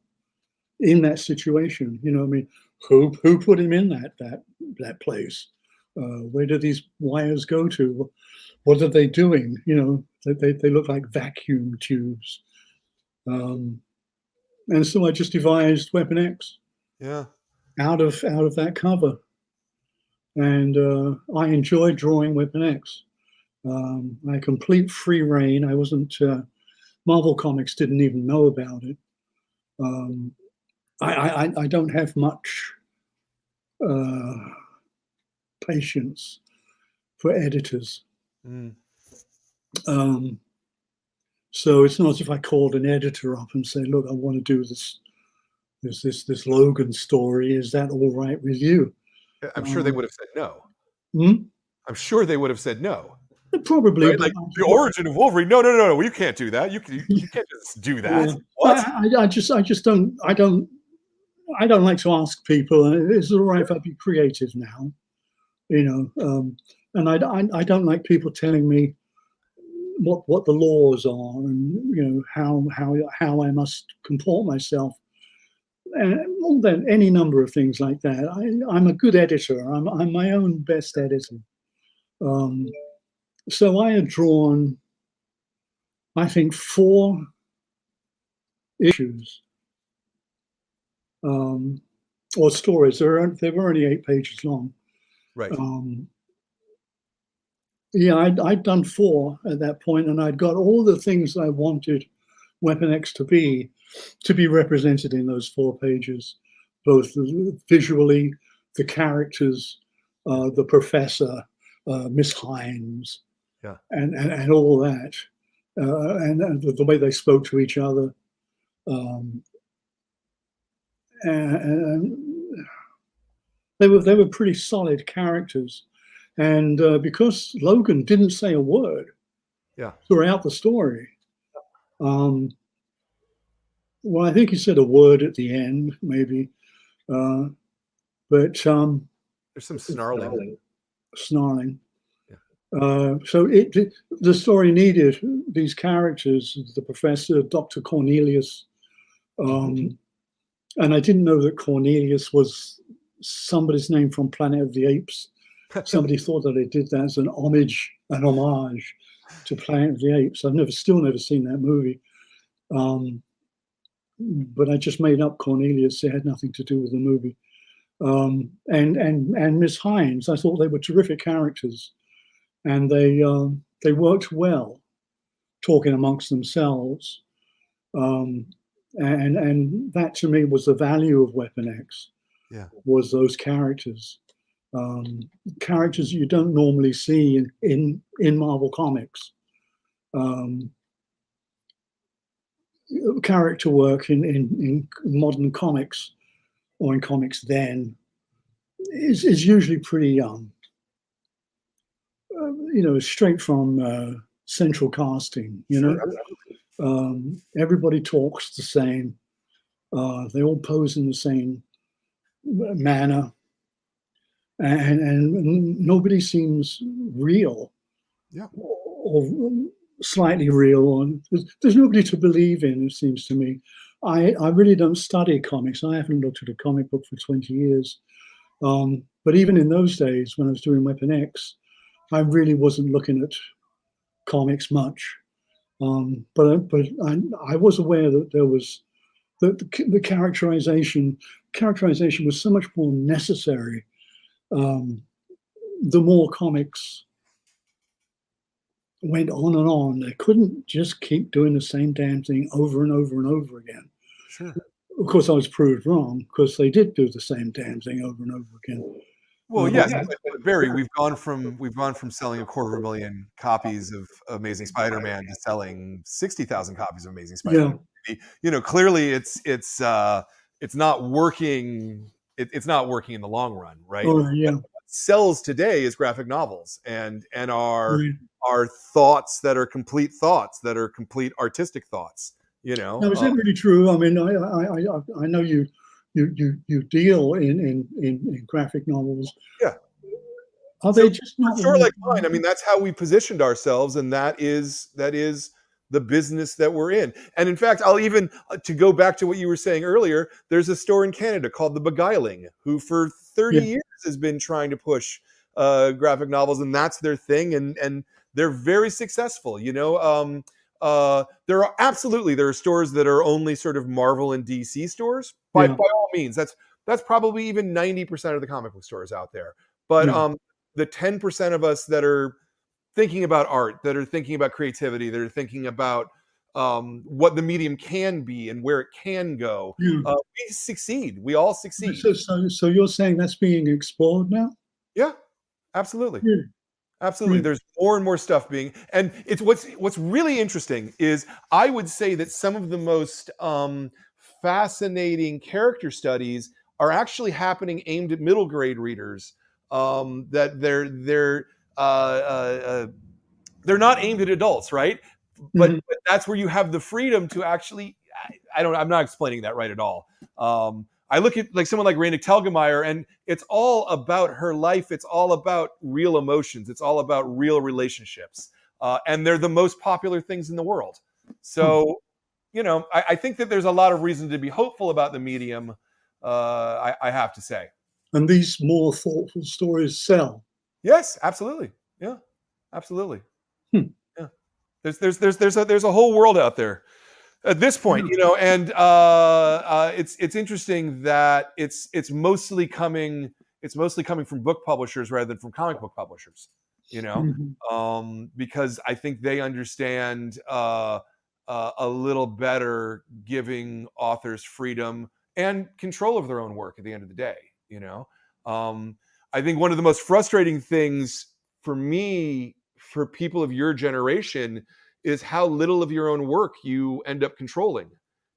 in that situation, I mean, who put him in that place? Where did these wires go to? What are they doing? They look like vacuum tubes. Um, and so I just devised Weapon X Yeah. out of that cover, and I enjoyed drawing Weapon X. I had complete free reign. I wasn't. Marvel Comics didn't even know about it. I don't have much patience for editors. Mm. So it's not as if I called an editor up and say, "Look, I want to do this Logan story. Is that all right with you?" I'm sure they would have said no. Hmm? I'm sure they would have said no. Probably, Right? but Like the origin of Wolverine. No, no, no, no. You can't do that. You can't just do that. yeah, What? I just don't like to ask people. Is it all right if I be creative now? You know, and I don't like people telling me what the laws are and how I must comport myself. And all that, any number of things like that. I'm a good editor. I'm my own best editor. Um, so I had drawn, I think, 4 issues or stories. They were only 8 pages long. Right. Yeah, I'd done 4 at that point, and I'd got all the things I wanted Weapon X to be represented in those 4 pages, both visually, the characters, the professor, Miss Hines, Yeah. and all that, and the way they spoke to each other, and they were pretty solid characters, and because Logan didn't say a word Yeah. throughout the story. Well, I think he said a word at the end, maybe, but There's some snarling. snarling. Yeah. So the story needed these characters, the professor, Dr. Cornelius, and I didn't know that Cornelius was somebody's name from Planet of the Apes. Somebody thought that they did that as an homage to Planet of the Apes. I've still never seen that movie. But I just made up Cornelius. It had nothing to do with the movie. And Miss Hines, I thought they were terrific characters, and they worked well, talking amongst themselves. And that to me was the value of Weapon X. Yeah. Was those characters, characters you don't normally see in Marvel Comics. Character work in modern comics or in comics then is usually pretty straight from central casting. Sure. Everybody talks the same. They all pose in the same manner, and nobody seems real. Yeah. Or slightly real. And there's nobody to believe in, it seems to me. I really don't study comics. I haven't looked at a comic book for 20 years. But even in those days, when I was doing Weapon X, I really wasn't looking at comics much. But I was aware that there was the characterization was so much more necessary. The more comics went on and on, they couldn't just keep doing the same damn thing over and over and over again. Sure. Of course, I was proved wrong because they did do the same damn thing over and over again. Well, yes, but Barry, we've gone from selling 250,000 copies of Amazing Spider-Man to selling 60,000 copies of Amazing Spider-Man. Yeah. Clearly, it's not working. It's not working in the long run, right? Oh, yeah. What sells today is graphic novels and our Right. our thoughts that are complete thoughts, that are complete artistic thoughts. Now, is that really true? I mean, I know you deal in graphic novels. Yeah. Are they just not sort of like mine? I mean, that's how we positioned ourselves, and that is the business that we're in. And in fact, I'll even to go back to what you were saying earlier. There's a store in Canada called The Beguiling, who for 30 years has been trying to push graphic novels, and that's their thing, and they're very successful. There are stores that are only sort of Marvel and DC stores. By all means, that's probably even 90% of the comic book stores out there. But the 10% of us that are thinking about art, that are thinking about creativity, that are thinking about what the medium can be and where it can go. Yeah. We succeed. We all succeed. So you're saying that's being explored now? Yeah, absolutely. Yeah. Absolutely. Yeah. There's more and more stuff being, and it's what's really interesting is I would say that some of the most fascinating character studies are actually happening aimed at middle grade readers. That they're not aimed at adults, right? Mhm. But that's where you have the freedom to actually. I don't. I'm not explaining that right at all. I look at like someone like Raina Telgemeier, and it's all about her life. It's all about real emotions. It's all about real relationships, and they're the most popular things in the world. Huh. So, I think that there's a lot of reason to be hopeful about the medium. I have to say, And these more thoughtful stories sell. yes, absolutely, yeah, absolutely, Hmm. yeah. There's a whole world out there at this point, Yeah. and it's interesting that it's mostly coming from book publishers rather than from comic book publishers, Mhm. because I think they understand a little better giving authors freedom and control of their own work at the end of the day. Um, I think one of the most frustrating things for me, for people of your generation, is how little of your own work you end up controlling.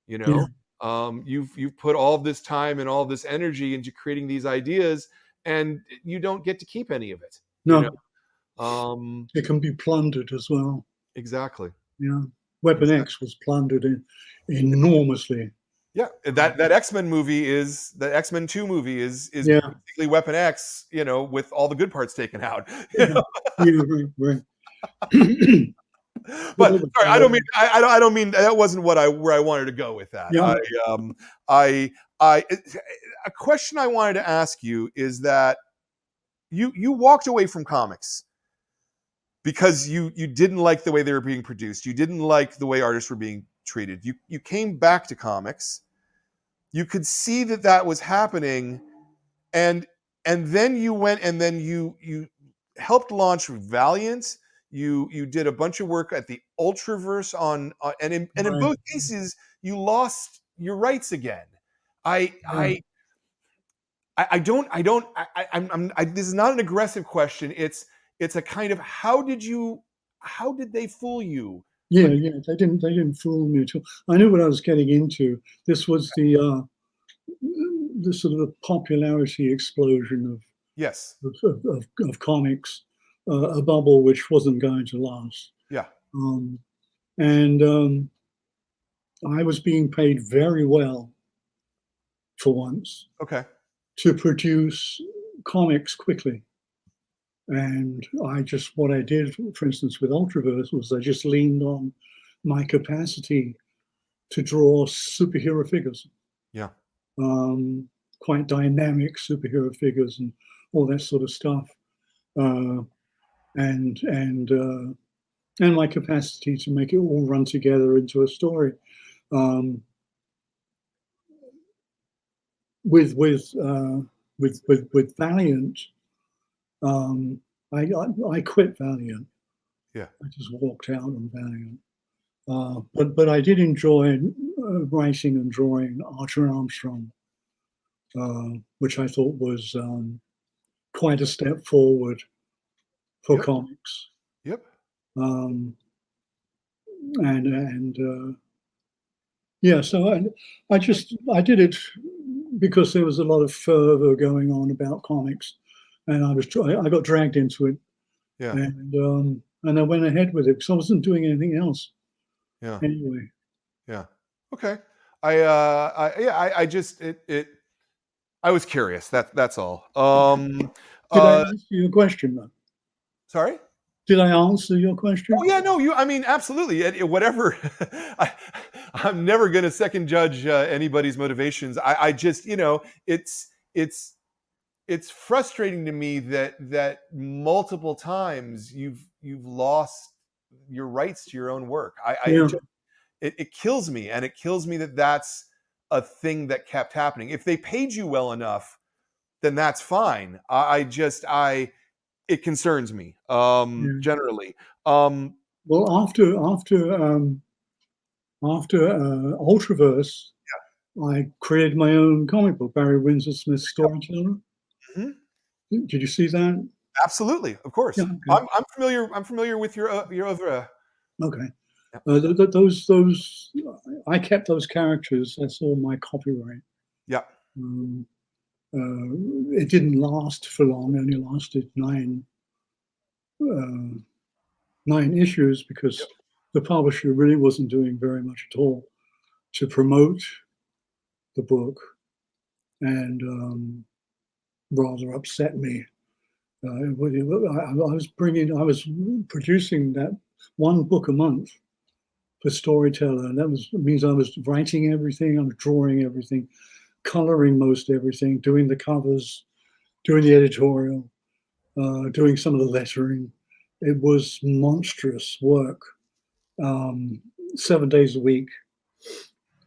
You Yeah. know, you've put all this time and all this energy into creating these ideas, and you don't get to keep any of it. No, Um, it can be plundered as well. exactly, Yeah. Weapon exactly. X was plundered enormously. Yeah, that X-Men movie is the X-Men 2 movie is Yeah. basically Weapon X, with all the good parts taken out. Yeah. Yeah. Right. But Well, sorry, I don't mean that wasn't where I wanted to go with that. yeah. Um I I a question I wanted to ask you is that you walked away from comics because you didn't like the way they were being produced. You didn't like the way artists were being treated. You came back to comics. You could see that was happening, and then you went and then you helped launch Valiant. You did a bunch of work at the Ultraverse and in Right. both cases you lost your rights again. I Yeah. I this is not an aggressive question. It's a kind of how did they fool you? Yeah. Yeah. They didn't fool me at all. I knew what I was getting into. This was the sort of the popularity explosion Yes. of comics, a bubble which wasn't going to last. Yeah. Um, and I was being paid very well for once Okay. to produce comics quickly. And what I did, for instance, with Ultraverse was I just leaned on my capacity to draw superhero figures, Yeah. um, quite dynamic superhero figures and all that sort of stuff. Uh, and and uh, and my capacity to make it all run together into a story. Um, with with, uh, with Valiant, um, I quit Valiant. Yeah. I just walked out on Valiant. But I did enjoy writing and drawing Archer Armstrong, which I thought was quite a step forward for Yep. comics. Yep. Um, and yeah, so I did it because there was a lot of fervor going on about comics, and I got dragged into it, Yeah. and I went ahead with it because I wasn't doing anything else Yeah. anyway. Yeah. Okay. I just I was curious. That's all. Did I Uh, answer your question though? sorry. Did I answer your Oh question? yeah, no, I mean, absolutely. Whatever. I, I'm never going to second judge anybody's motivations. I just, it's it's frustrating to me that multiple times you've lost your rights to your own work. Yeah, It kills me, and it kills me that that's a thing that kept happening. If they paid you well enough, then that's fine. I just it concerns me, Yeah. generally. Well, after Ultraverse, I created my own comic book, Barry Windsor Smith's Storyteller. Mhm. Did you see that? Absolutely, of Yeah. course. Okay. I'm familiar with your other. Okay. Yeah, Those I kept those characters. That's all my copyright. yeah, Um, it didn't last for long. It only lasted uh, 9 issues because yep. the publisher really wasn't doing very much at all to promote the book, and rather upset me. I was producing that one book a month for Storyteller, and that means I was writing everything, I was drawing everything, coloring most everything, doing the covers, doing the editorial, doing some of the lettering. It was monstrous work, 7 days a week,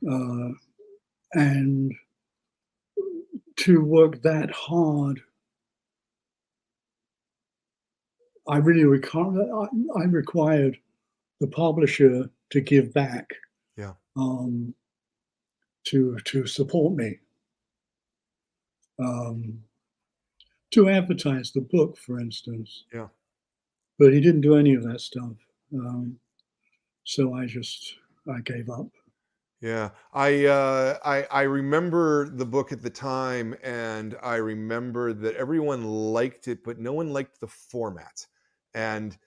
uh, and to work that hard, I really I required the publisher to give back, Yeah, um, to support me, um, to advertise the book, for instance. yeah. But he didn't do any of that stuff. So I gave up. Yeah, I remember the book at the time, and I remember that everyone liked it, but no one liked the format. And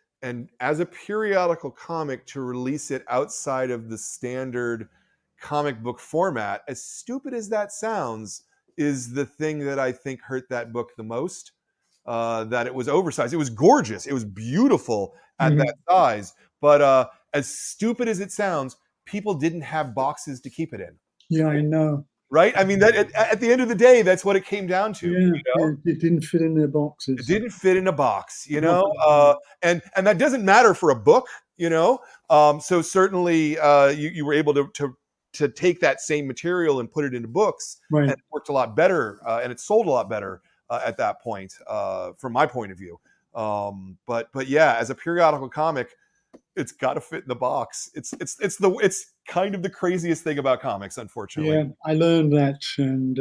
as a periodical comic, to release it outside of the standard comic book format, as stupid as that sounds, is the thing that I think hurt that book the most. That it was oversized. It was gorgeous. It was beautiful at that Mhm. size, but as stupid as it sounds, people didn't have boxes to keep it in. Yeah, I know. Right? I mean, that at the end of the day, that's what it came down to. Yeah, yeah, it didn't fit in their It boxes. didn't fit in a box, No. and that doesn't matter for a book, you know. So certainly, you were able to take that same material and put it into books, and Right. it worked a lot better, and it sold a lot better at that point, from my point of view. But yeah, as a periodical comic, it's got to fit in the box. It's kind of the craziest thing about comics, unfortunately. Yeah, I learned that, and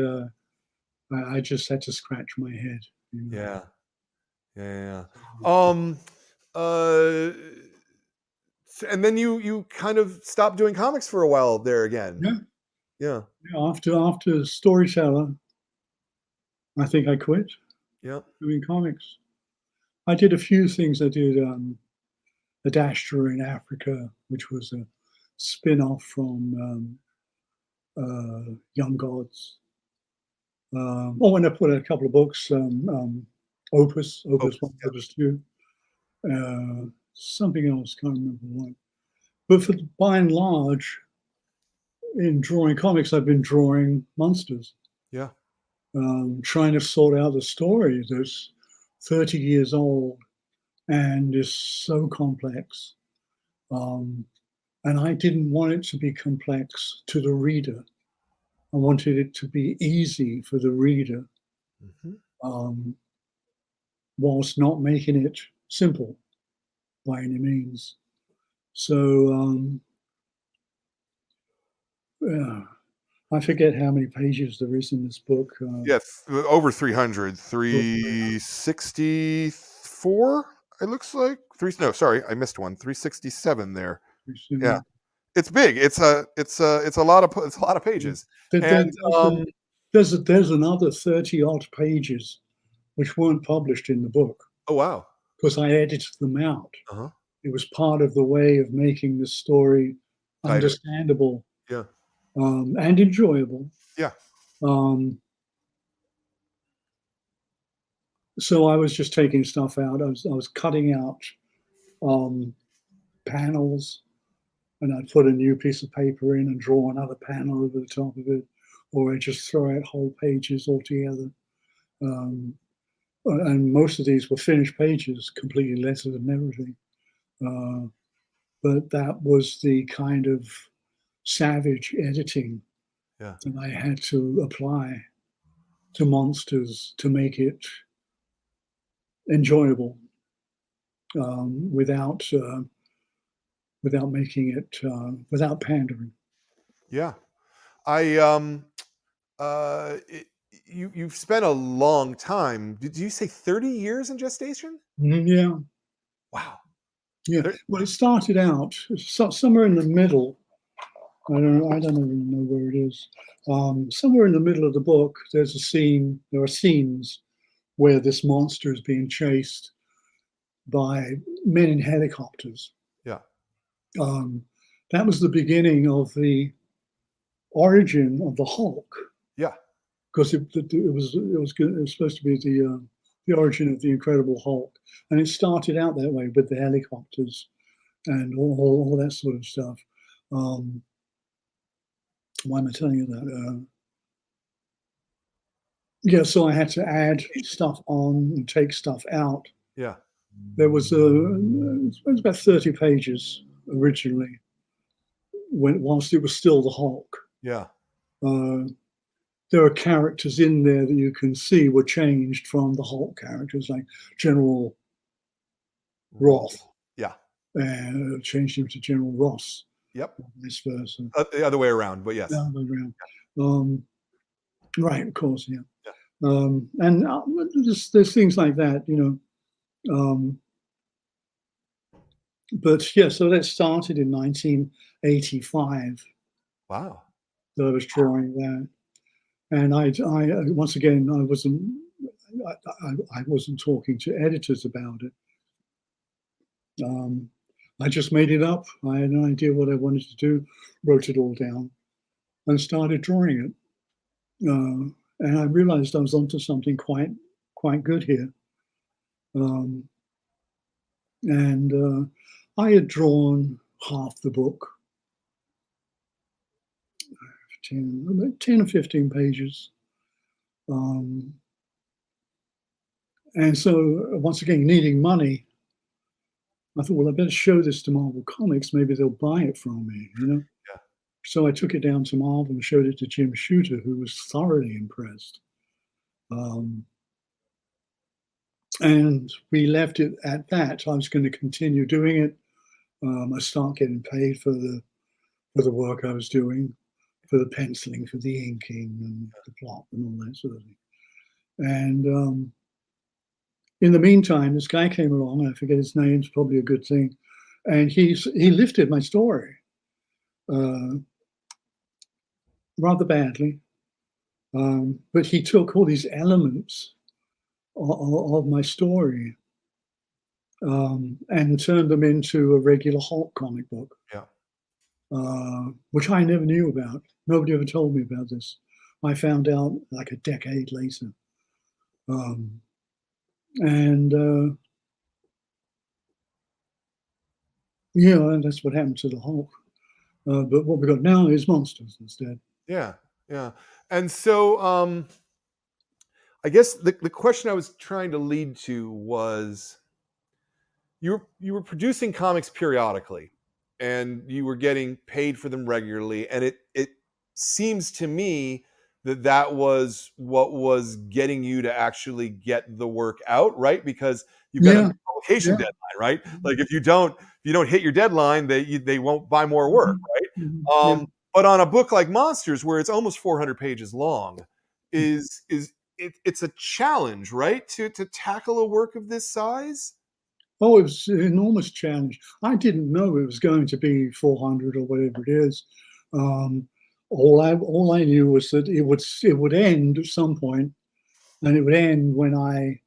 I just had to scratch my head. You know. Yeah, yeah, yeah. Uh, and then you kind of stopped doing comics for a while there again. Yeah, Yeah, yeah. After Storyteller, I think I quit yeah. doing comics. I did a few things. I did a Dasher in Africa, which was a spin-off from Young Gods. Oh, and I put a couple of books, Oh, Opus 1, yeah, Opus 2, something else, can't remember what. But by and large, in drawing comics, I've been drawing monsters, yeah. trying to sort out a story that's 30 years old and is so complex. Um, and I didn't want it to be complex to the reader. I wanted it to be easy for the reader, Mhm. um, whilst not making it simple by any means. So yeah, I forget how many pages there is in this book. Yes, over 300, 364. It looks like three. No, sorry, I missed one. 367 there. Yeah, it's big. It's a lot of pages. There- there- And there's, a, there's another 30 odd pages which weren't published in the book oh wow. because I edited them out. Uh huh. It was part of the way of making the story Tighter. understandable, Yeah. and enjoyable. Yeah. Um, so I was just taking stuff out. I was cutting out um, panels, and I'd put a new piece of paper in and draw another panel over the top of it, or I'd just throw out whole pages altogether. Um, and most of these were finished pages, completely lettered and everything. Uh, but that was the kind of savage editing Yeah. that I had to apply to monsters to make it enjoyable. without making it without pandering. Yeah. I it, you've spent a long time. Did you say 30 years in gestation? Yeah, Wow. yeah. There- Well, it started out somewhere in the middle. I don't even know where it is. Somewhere in the middle of the book, there's a scene. There are scenes where this monster is being chased by men in helicopters. yeah. Um, that was the beginning of the origin of the Hulk, Yeah. because it was supposed to be the origin of the Incredible Hulk, and it started out that way with the helicopters and all that sort of stuff. Um, why am I telling you that? Yeah, so I had to add stuff on and take stuff out. Yeah. There was it was about 30 pages originally, whilst it was still the Hulk. Yeah. Uh, there are characters in there that you can see were changed from the Hulk characters, like General Roth, Yeah. changed him to General Ross, Yep. or vice versa. The other way around, but yes. The other way around. Right, of course, yeah. Yeah. And there's things like that, you know. But yeah, so that started in 1985. Wow. That I was drawing that, and I once again I wasn't talking to editors about it. I just made it up. I had no idea what I wanted to do, wrote it all down, and started drawing it. And I realized I was onto something quite good here. Um, and I had drawn half the book, 10 or 15 pages. And so once again, needing money, I thought, well, I better show this to Marvel Comics. Maybe they'll buy it from me, you know? Yeah. So I took it down to Marvel and showed it to Jim Shooter, who was thoroughly impressed. And we left it at that. I was going to continue doing it. I start getting paid for the work I was doing, for the penciling, for the inking, and the plot, and all that sort of thing. And in the meantime, this guy came along. I forget his name. It's probably a good thing. And he lifted my story rather badly, but he took all these elements of my story and turned them into a regular Hulk comic book, Yeah. which I never knew about. Nobody ever told me about this. I found out like a decade later. And yeah, and that's what happened to the Hulk. But what we got now is monsters instead. Yeah. Yeah. And so I guess the question I was trying to lead to was you were producing comics periodically and you were getting paid for them regularly, and it seems to me that was what was getting you to actually get the work out, right? Because you've got a Yeah, publication yeah. deadline, right? Like if you don't hit your deadline, they won't buy more work, right? Yeah. But on a book like Monsters, where it's almost 400 pages long, it's a challenge, right? To tackle a work of this size. Oh, it was an enormous challenge. I didn't know it was going to be 400 or whatever it is. Um, all I knew was that it would end at some point, and it would end when I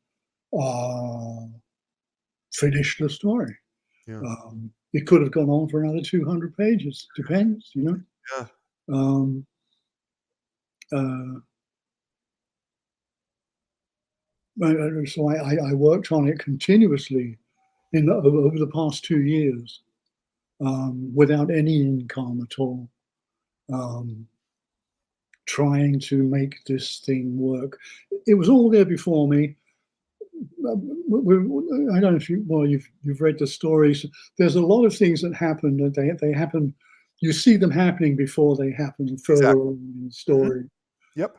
finished the story. Yeah. It could have gone on for another 200 pages. Depends, you know. Yeah. Um, uh, so I worked on it continuously over the past 2 years, without any income at all, trying to make this thing work. It was all there before me. I don't know if you've read the stories. There's a lot of things that happen, and they happen. You see them happening before they happen further Exactly. on in the story. Yep.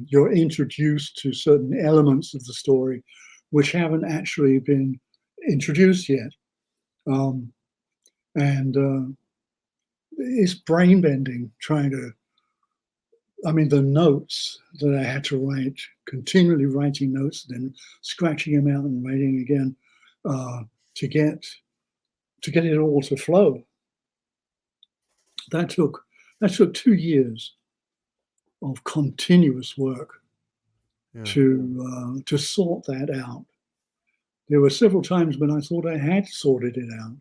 You're introduced to certain elements of the story which haven't actually been introduced yet. And it's brain bending trying to, I mean, the notes that I had to write, continually writing notes, then scratching them out and writing again, to get it all to flow. That took 2 years of continuous work Yeah. to sort that out. There were several times when I thought I had sorted it out.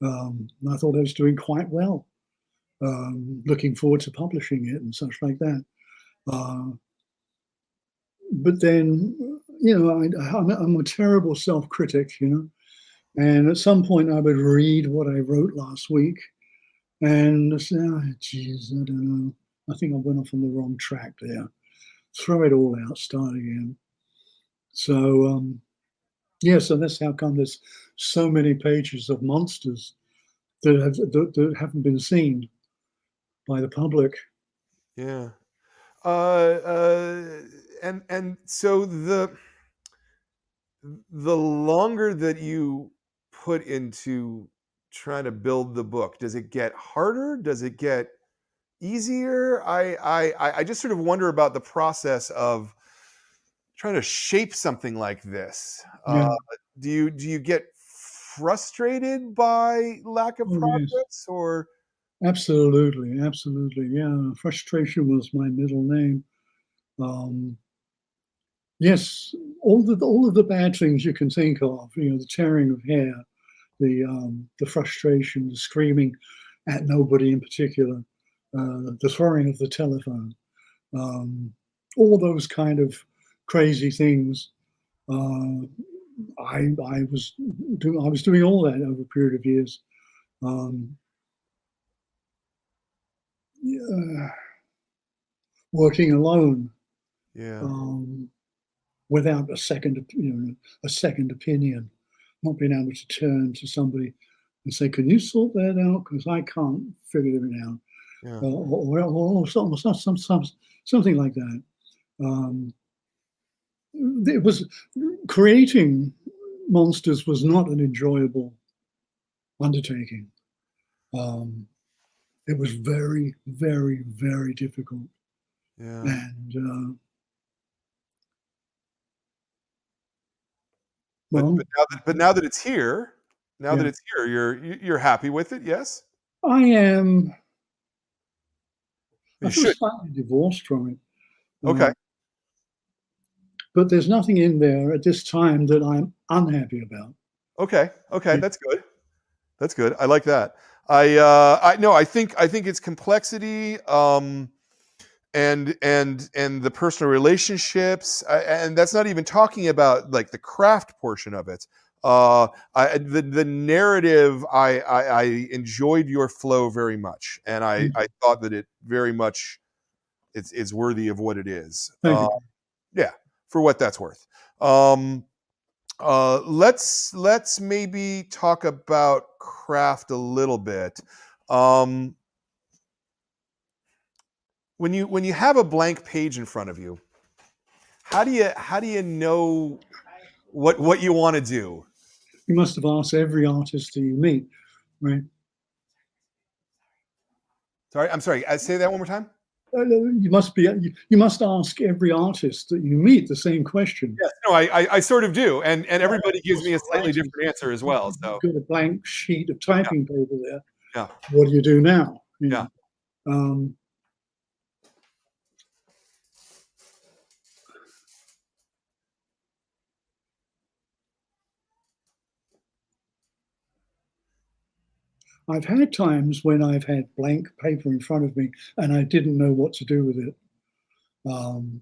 I thought I was doing quite well, looking forward to publishing it and such like that. But then, I'm a terrible self-critic, and at some point I would read what I wrote last week and say, oh, geez, I don't know. I think I went off on the wrong track there. Throw it all out, start again. So, so that's how come there's so many pages of monsters that haven't been seen by the public. Yeah. And so the longer that you put into trying to build the book, does it get harder? Does it get easier? I just sort of wonder about the process of trying to shape something like this. Yeah. Do you get frustrated by lack of Oh, yes. progress, or? Absolutely, absolutely. Yeah, frustration was my middle name. Yes, all of the bad things you can think of, the tearing of hair, the frustration, the screaming at nobody in particular, the throwing of the telephone, all those kind of crazy things. I was doing all that over a period of years. Yeah, working alone, Yeah. without a second opinion, not being able to turn to somebody and say, "Can you sort that out? Because I can't figure it out," Yeah. or something like that. It was creating monsters was not an enjoyable undertaking. It was very, very, very difficult, Yeah. and But well, now that it's here, yeah, you're happy with it, yes? I am. I You feel should. slightly divorced from it. Okay. But there's nothing in there at this time that I'm unhappy about. Okay. Okay. Yeah, That's good. That's good. I like that. I no, I think it's complexity, and the personal relationships, and that's not even talking about like the craft portion of it. The narrative, I enjoyed your flow very much, and I thought that it very much it's worthy of what it is. thank you. Yeah, for what that's worth. Let's maybe talk about craft a little bit. When you have a blank page in front of you, how do you know what you want to do? You must have asked every artist that you meet, right? Sorry, I'm sorry. Say that one more time. You must ask every artist that you meet the same question. Yes, no, I sort of do, and everybody gives Of me a course, for slightly writing, different answer as well. you've So got a blank sheet of yeah, typing paper there. yeah, What do you do now? yeah, Um, I've had times when I've had blank paper in front of me and I didn't know what to do with it. Um,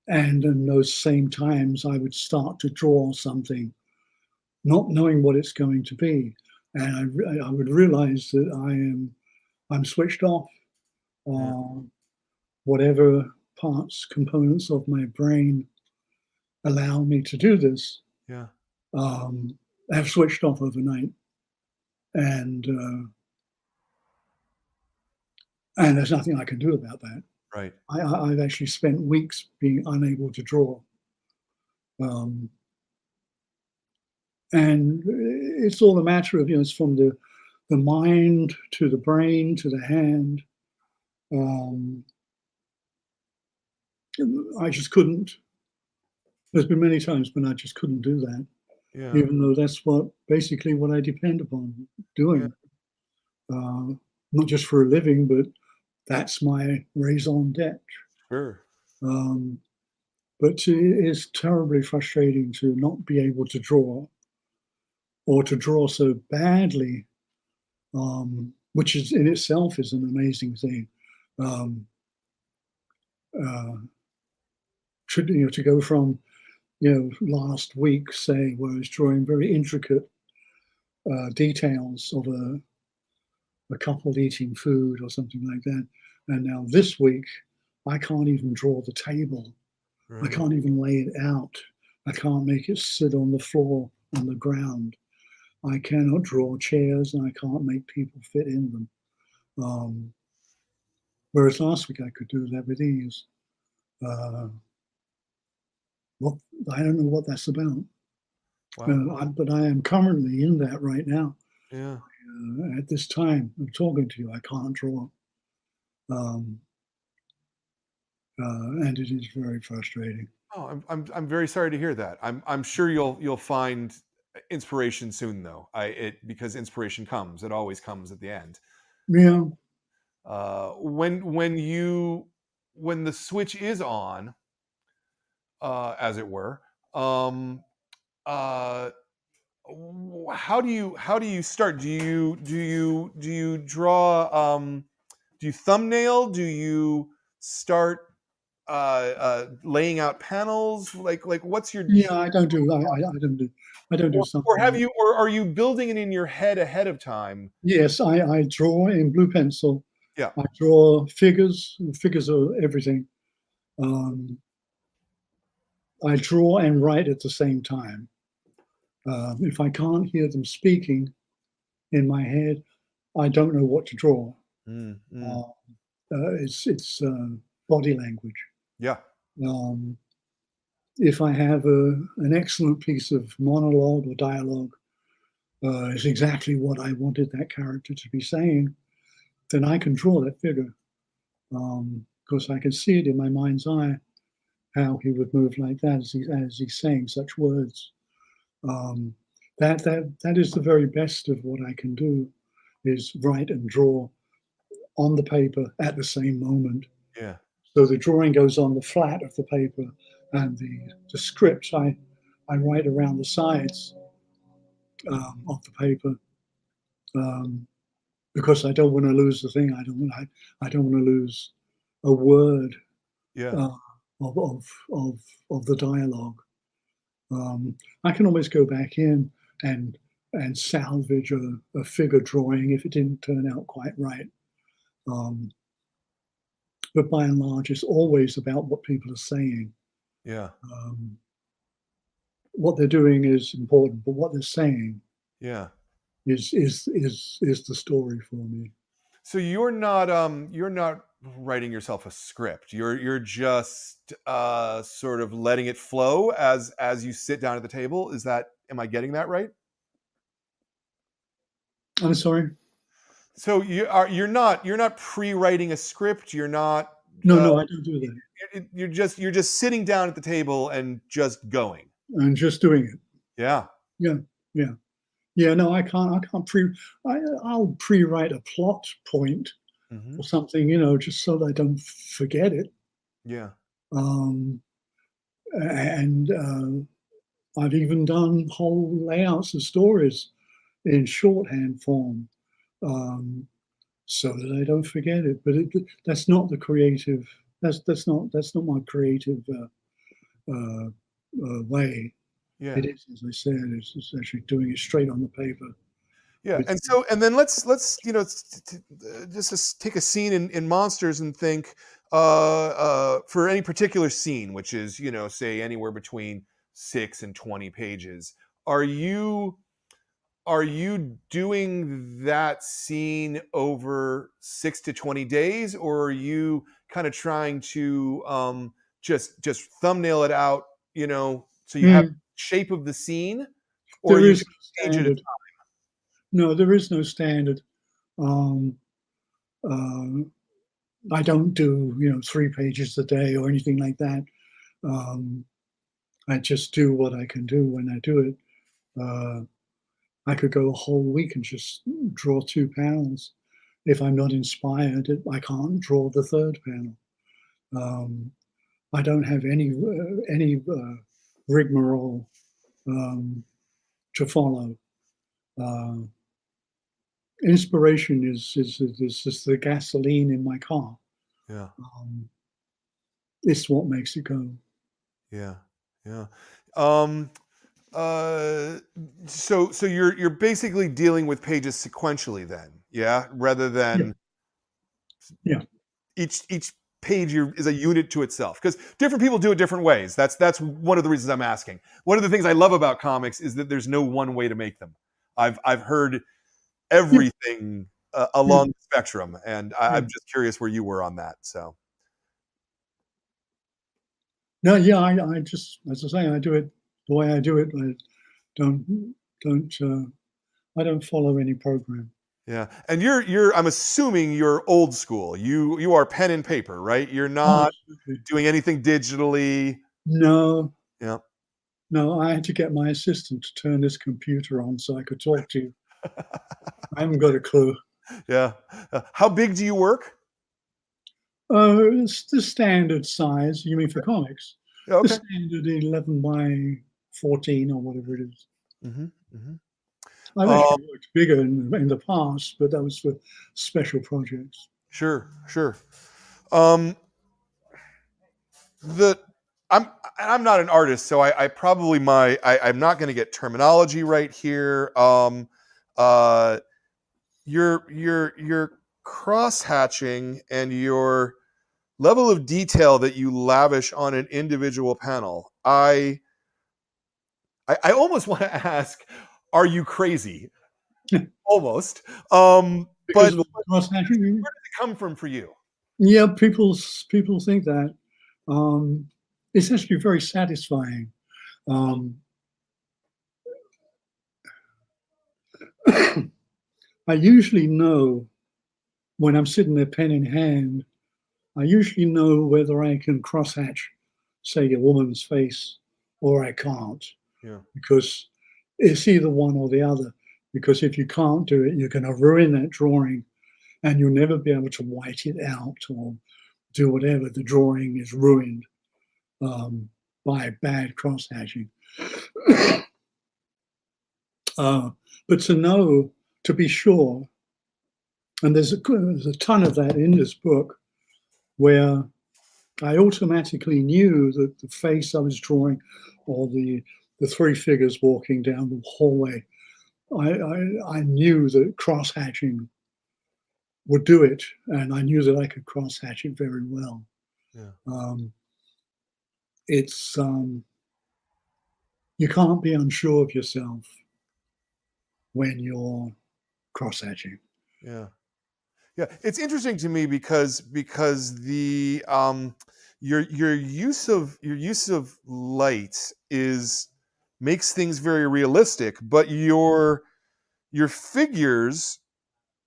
and in those same times, I would start to draw something, not knowing what it's going to be. And I would realize that I'm switched off. yeah, Whatever parts, components of my brain allow me to do this, yeah. have switched off overnight. And there's nothing I can do about that. Right. I've actually spent weeks being unable to draw. Um, And it's all a matter of, it's from the mind to the brain to the hand. I just couldn't. There's been many times when I just couldn't do that, Yeah. even though that's basically what I depend upon Yeah. doing. Not just for a living, but that's my raison d'etre. Sure. Um, but it is terribly frustrating to not be able to draw, or to draw so badly, which is in itself is an amazing thing. Um, uh, to go from, last week, say, where I was drawing very intricate details of a couple eating food or something like that, and now this week I can't even draw the table. I Right. can't even lay it out. I can't make it sit on the floor, on the ground. I cannot draw chairs, and I can't make people fit in them. Whereas last week I could do that with ease. Uh, what I don't know what that's about. Wow. But I am currently in that right now. Yeah. At this time, I'm talking to you. I can't draw, um, and it is very frustrating. Oh, I'm very sorry to hear that. I'm sure you'll find inspiration soon, though. Because inspiration comes. It always comes at the end. Yeah, When the switch is on, as it were, um, uh, how do you start? Do you draw? Do you thumbnail? Do you start laying out panels? Like what's your yeah. I don't do or have something. you or are you building it in your head ahead of time? Yes, I draw in blue pencil. Yeah. I draw figures. Figures are everything. Um, I draw and write at the same time. If I can't hear them speaking in my head, I don't know what to draw. Mm, mm. Uh, it's body language. Yeah. Um, if I have an excellent piece of monologue or dialogue, is exactly what I wanted that character to be saying, then I can draw that figure, because I can see it in my mind's eye how he would move like that as he's saying such words. Um, that is the very best of what I can do, is write and draw on the paper at the same moment. Yeah. So the drawing goes on the flat of the paper, and the script I write around the sides of the paper, um, because I don't want to lose the thing. I don't want to lose a word Yeah. uh, of, of of the dialogue. I can always go back in and salvage a figure drawing if it didn't turn out quite right. Um, but by and large, it's always about what people are saying. Yeah. Um, what they're doing is important, but what they're saying Yeah. is the story for me. So you're not writing yourself a script. You're just sort of letting it flow as you sit down at the table. Am I getting that right? I'm sorry. So you're not pre-writing a script. You're not No, uh, no, I don't do that. you're just sitting down at the table and just going. I'm just doing it. Yeah. Yeah, yeah, yeah. No, I can't. I can't pre. I'll pre-write a plot point Hmm. or something, just so that I don't forget it. Yeah. Um, and I've even done whole layouts of stories in shorthand form, um, so that I don't forget it. But that's not the creative. That's not my creative uh, way. Yeah. It is, as I said, it's actually doing it straight on the paper. Yeah. With, And then let's just take a scene in Monsters and think for any particular scene, which is say anywhere between 6 and 20 pages. Are you are you doing that scene over 6 to 20 days, or are you kind of trying to just thumbnail it out, so you have Mm, shape of the scene, or are There you is doing no a page at a standard. No, there is no standard. Um, uh, I don't do, 3 pages a day or anything like that. Um, I just do what I can do when I do it. Uh, I could go a whole week and just draw 2 panels. If I'm not inspired, I can't draw the 3rd panel. Um, I don't have any rigmarole to follow. Uh, Inspiration is just the gasoline in my car. Yeah, Um, it's what makes it go. yeah, yeah. Um, uh, so you're basically dealing with pages sequentially then, yeah, rather Yeah, than yeah, each page is a unit to itself, because different people do it different ways. That's one of the reasons I'm asking. One of the things I love about comics is that there's no one way to make them. I've heard yeah, everything yeah, along the spectrum, and yeah. I'm just curious where you were on that. So No, yeah, I just, as I say, I do it the way I do it. I don't don't I don't follow any program. yeah, and you're I'm assuming you're old school. You are pen and paper, right? You're Oh, not absolutely. doing anything digitally. No, Yeah. no, I had to get my assistant to turn this computer on so I could talk to you. I haven't got a clue. Yeah. How big do you work? It's the standard size. You mean for comics? Yeah, The okay. standard 11 by 14 or whatever it is. Hmm. Hmm. I've Um, actually worked bigger in the past, but that was for special projects. sure, sure. Um, the I'm I'm not an artist, so I probably I'm not going to get terminology right here. Uh, your cross hatching and your level of detail that you lavish on an individual panel. I almost want to ask, are you crazy? Almost. Because But of the cross hatching. where does it come from for you? Yeah, people think that. Um, it's actually very satisfying. Um, I usually know when I'm sitting there pen in hand, I usually know whether I can crosshatch, say, a woman's face or I can't, Yeah. because it's either one or the other. Because if you can't do it, you're going to ruin that drawing and you'll never be able to white it out or do whatever. The drawing is ruined by bad cross hatching. uh, but to know, to be sure, and there's a ton of that in this book where I automatically knew that the face I was drawing or the 3 figures walking down the hallway, I knew that cross hatching would do it, and I knew that I could cross hatch it very well. Yeah. Um, it's you can't be unsure of yourself when you're cross hatching. Yeah. Yeah, it's interesting to me because the your use of light is makes things very realistic, but your figures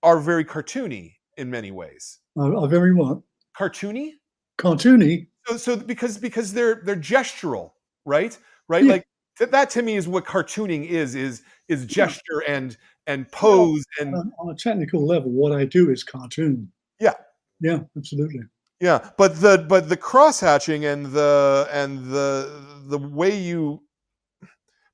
are very cartoony in many ways. Are very what? Cartoony? Cartoony. So because they're gestural, right? Right? Yeah. Like that to me is what cartooning is Yeah. gesture and Yeah. pose and On a technical level, what I do is cartoon. yeah. Yeah, absolutely. Yeah, but the cross hatching and the way you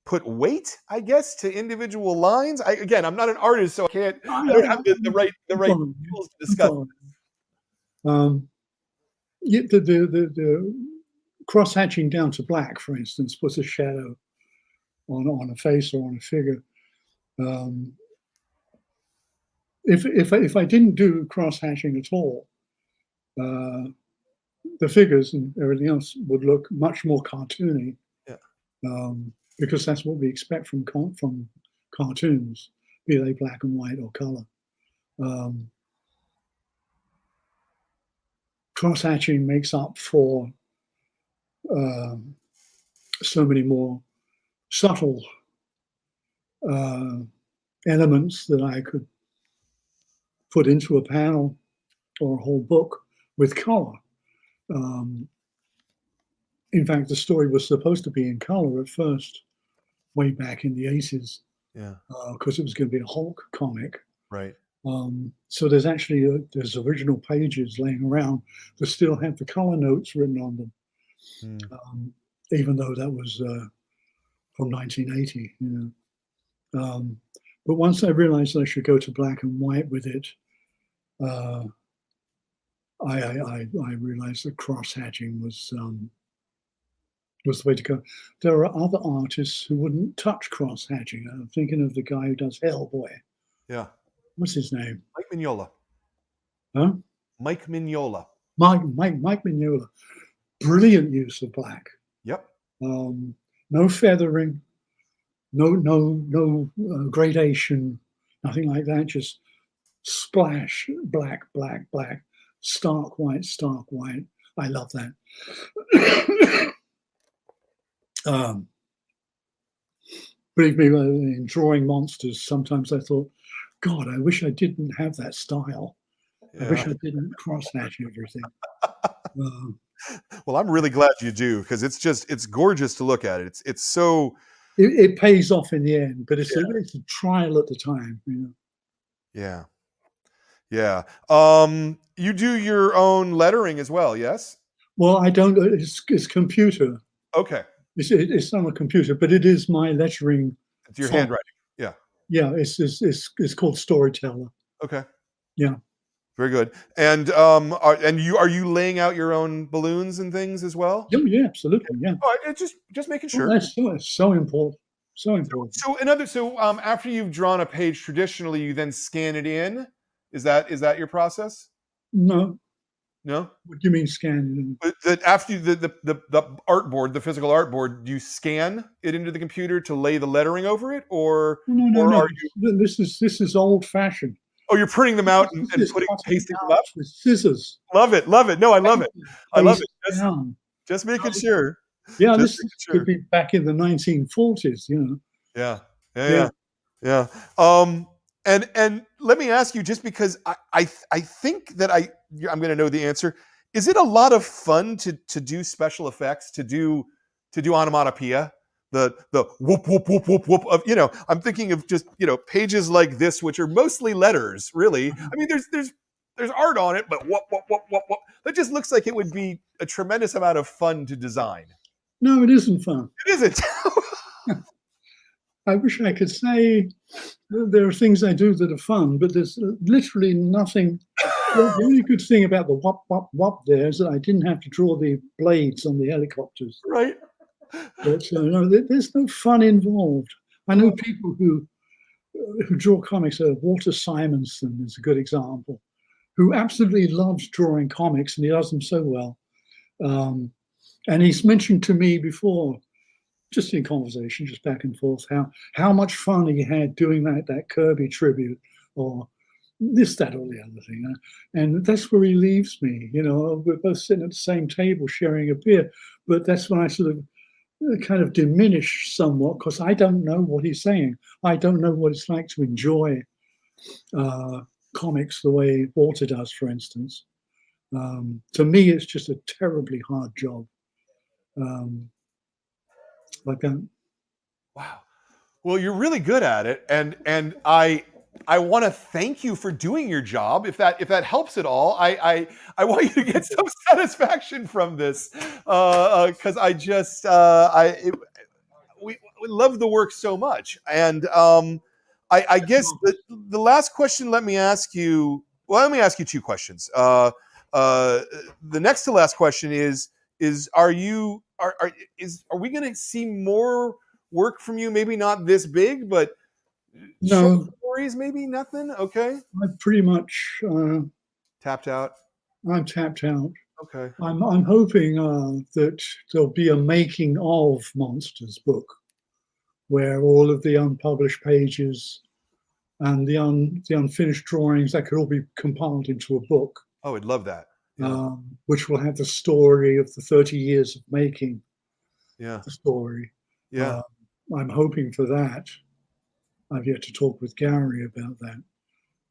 put weight, I guess, to individual lines. Again, I'm not an artist, so I don't have the I'm right following you. tools to I'm discuss. following you. Yeah, the cross hatching down to black, for instance, puts a shadow on a face or on a figure. Um, if I didn't do cross hatching at all, uh, the figures and everything else would look much more cartoony, Yeah, because that's what we expect from cartoons, be they black and white or color. Um, Cross hatching makes up for um, so many more subtle elements that I could put into a panel or a whole book with color. In fact, the story was supposed to be in color at first, way back in the 80s, Yeah. because it was going to be a Hulk comic. Right. So there's actually there's original pages laying around that still have the color notes written on them, even though that was from 1980. You know, but once I realized I should go to black and white with it, I realized that cross-hatching was the way to go. There are other artists who wouldn't touch cross-hatching. I'm thinking of the guy who does Hellboy. Yeah. What's his name? Mike Mignola. Huh? Mike Mignola. Mike Mignola. Brilliant use of black. Yep. No feathering, no gradation, nothing like that. Just splash, black, black, black, stark white, stark white. I love that. Believe me, in drawing monsters, sometimes I thought, God, I wish I didn't have that style. Yeah. I wish I didn't cross-hatch everything. Well, I'm really glad you do, because it's gorgeous to look at it. It's so... It pays off in the end, but it's a trial at the time. You know? Yeah. Yeah. You do your own lettering as well, yes? Well, I don't. It's computer. Okay. It's not a computer, but it is my lettering. It's your handwriting. Yeah. Yeah. It's called Storyteller. Okay. Yeah. Very good. And are you laying out your own balloons and things as well? Yeah, absolutely. Yeah. Oh, just making sure. Well, that's so important. So important. So after you've drawn a page, traditionally you then scan it in. Is that your process? No. No. What do you mean scan? After the artboard, the physical artboard, do you scan it into the computer to lay the lettering over it, or no? Are you... This is old fashioned. Oh, you're printing them out and pasting them up with scissors. Love it. No, I love it. I love it. Just making sure. Yeah, this could be back in the 1940s. You know. Yeah. And let me ask you, just because I think that I'm going to know the answer. Is it a lot of fun to do special effects, to do onomatopoeia, the whoop whoop whoop whoop whoop of, you know? I'm thinking of just, you know, pages like this, which are mostly letters, really. I mean, there's art on it, but whoop whoop whoop whoop whoop. That just looks like it would be a tremendous amount of fun to design. No, it isn't fun. It isn't. I wish I could say there are things I do that are fun, but there's literally nothing. The only good thing about the whop, whop, whop there is that I didn't have to draw the blades on the helicopters. Right. But no, there's no fun involved. I know people who draw comics. Walter Simonson is a good example, who absolutely loves drawing comics, and he does them so well. And he's mentioned to me before, just in conversation, just back and forth, how much fun he had doing that Kirby tribute, or this, that, or the other thing. And that's where he leaves me. You know, we're both sitting at the same table sharing a beer, but that's when I sort of kind of diminish somewhat, because I don't know what he's saying. I don't know what it's like to enjoy comics the way Walter does, for instance. To me, it's just a terribly hard job. Like that. Wow. Well, you're really good at it, and I want to thank you for doing your job. If that helps at all, I want you to get some satisfaction from this, because we love the work so much. And I guess the last question. Let me ask you two questions. The next to last question is are we going to see more work from you? Maybe not this big, but no short stories, maybe nothing. Okay. I'm pretty much tapped out. I'm tapped out. Okay. I'm hoping that there'll be a making of Monsters book, where all of the unpublished pages and the unfinished drawings, that could all be compiled into a book. Oh, I'd love that. Yeah. Which will have the story of the 30 years of making. Yeah. The story. Yeah. I'm hoping for that. I've yet to talk with Gary about that.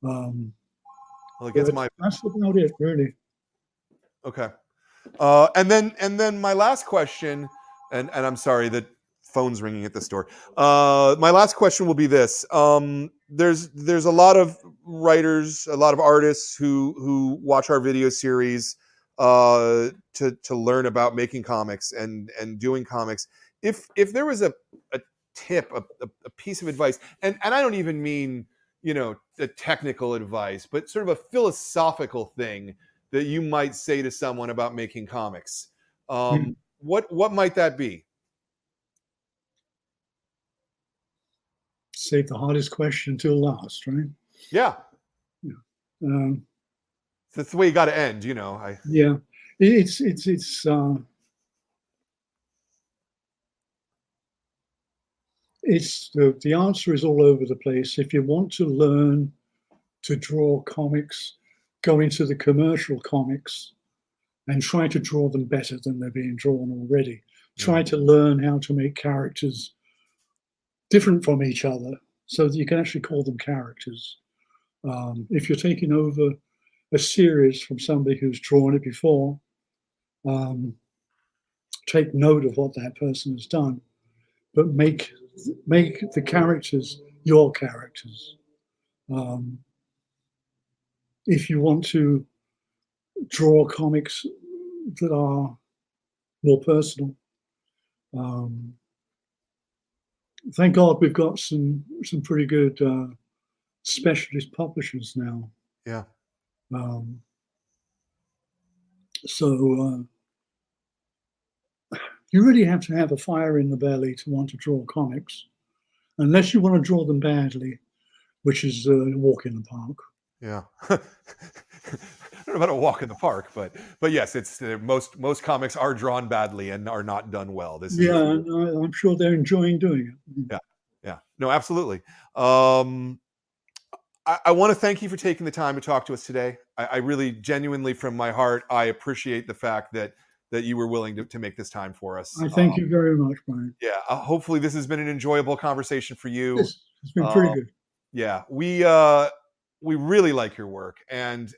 Well, it gets But my that's about it, really. okay. And then my last question, and I'm sorry that phone's ringing at this door. My last question will be this: there's a lot of writers, a lot of artists who watch our video series to learn about making comics and doing comics. If there was a tip, a piece of advice, and I don't even mean the technical advice, but sort of a philosophical thing that you might say to someone about making comics. Mm. What might that be? Save the hardest question until last, right? Yeah, Yeah. Um, that's the way you got to end. yeah. It's the answer is all over the place. If you want to learn to draw comics, go into the commercial comics and try to draw them better than they're being drawn already. Try to learn how to make characters different from each other so that you can actually call them characters. If you're taking over a series from somebody who's drawn it before, um, take note of what that person has done, but make the characters your characters. Um, if you want to draw comics that are more personal, um, thank God we've got some pretty good specialist publishers now. Yeah. Um, so you really have to have a fire in the belly to want to draw comics, unless you want to draw them badly, which is a walk in the park. Yeah. I don't know about a walk in the park, but yes, it's most comics are drawn badly and are not done well. This is Yeah, and I'm sure they're enjoying doing it. yeah, yeah. No, absolutely. Um, I want to thank you for taking the time to talk to us today. I really genuinely, from my heart, I appreciate the fact that you were willing to make this time for us. I thank you very much, Brian. Yeah, hopefully this has been an enjoyable conversation for you. This has been Uh, pretty good. yeah, we really like your work, and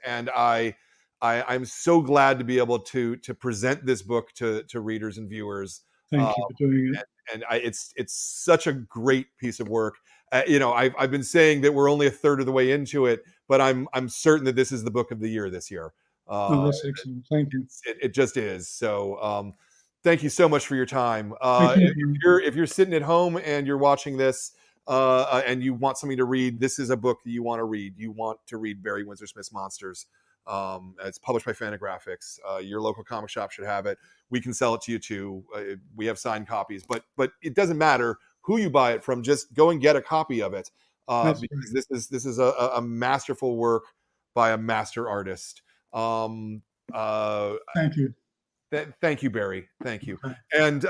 I'm so glad to be able to present this book to readers and viewers. Uh, Thank you for doing it. it's such a great piece of work. I've been saying that we're only a third of the way into it, but I'm certain that this is the book of the year this year. Oh, Uh, that's excellent. Thank you. it just is. So thank you so much for your time. Thank If you. you're sitting at home and you're watching this and you want something to read, this is a book that you want to read. You want to read Barry Windsor Smith's Monsters. It's published by Fantagraphics. Your local comic shop should have it. We can sell it to you too. We have signed copies, but it doesn't matter who you buy it from. Just go and get a copy of it because this is a masterful work by a master artist. Thank you. Thank you, Barry. Thank you, Okay. and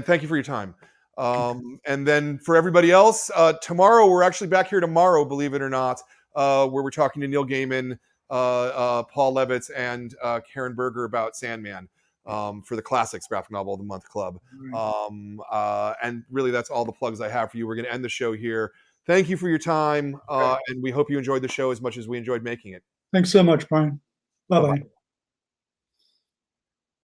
thank you for your time. And then for everybody else, tomorrow we're actually back here tomorrow, believe it or not, where we're talking to Neil Gaiman, Paul Levitz, and Karen Berger about Sandman for the Classics Graphic Novel of the Month Club. And really, that's all the plugs I have for you. We're going to end the show here. Thank you for your time, and we hope you enjoyed the show as much as we enjoyed making it. Thanks so much, Brian. Bye-bye.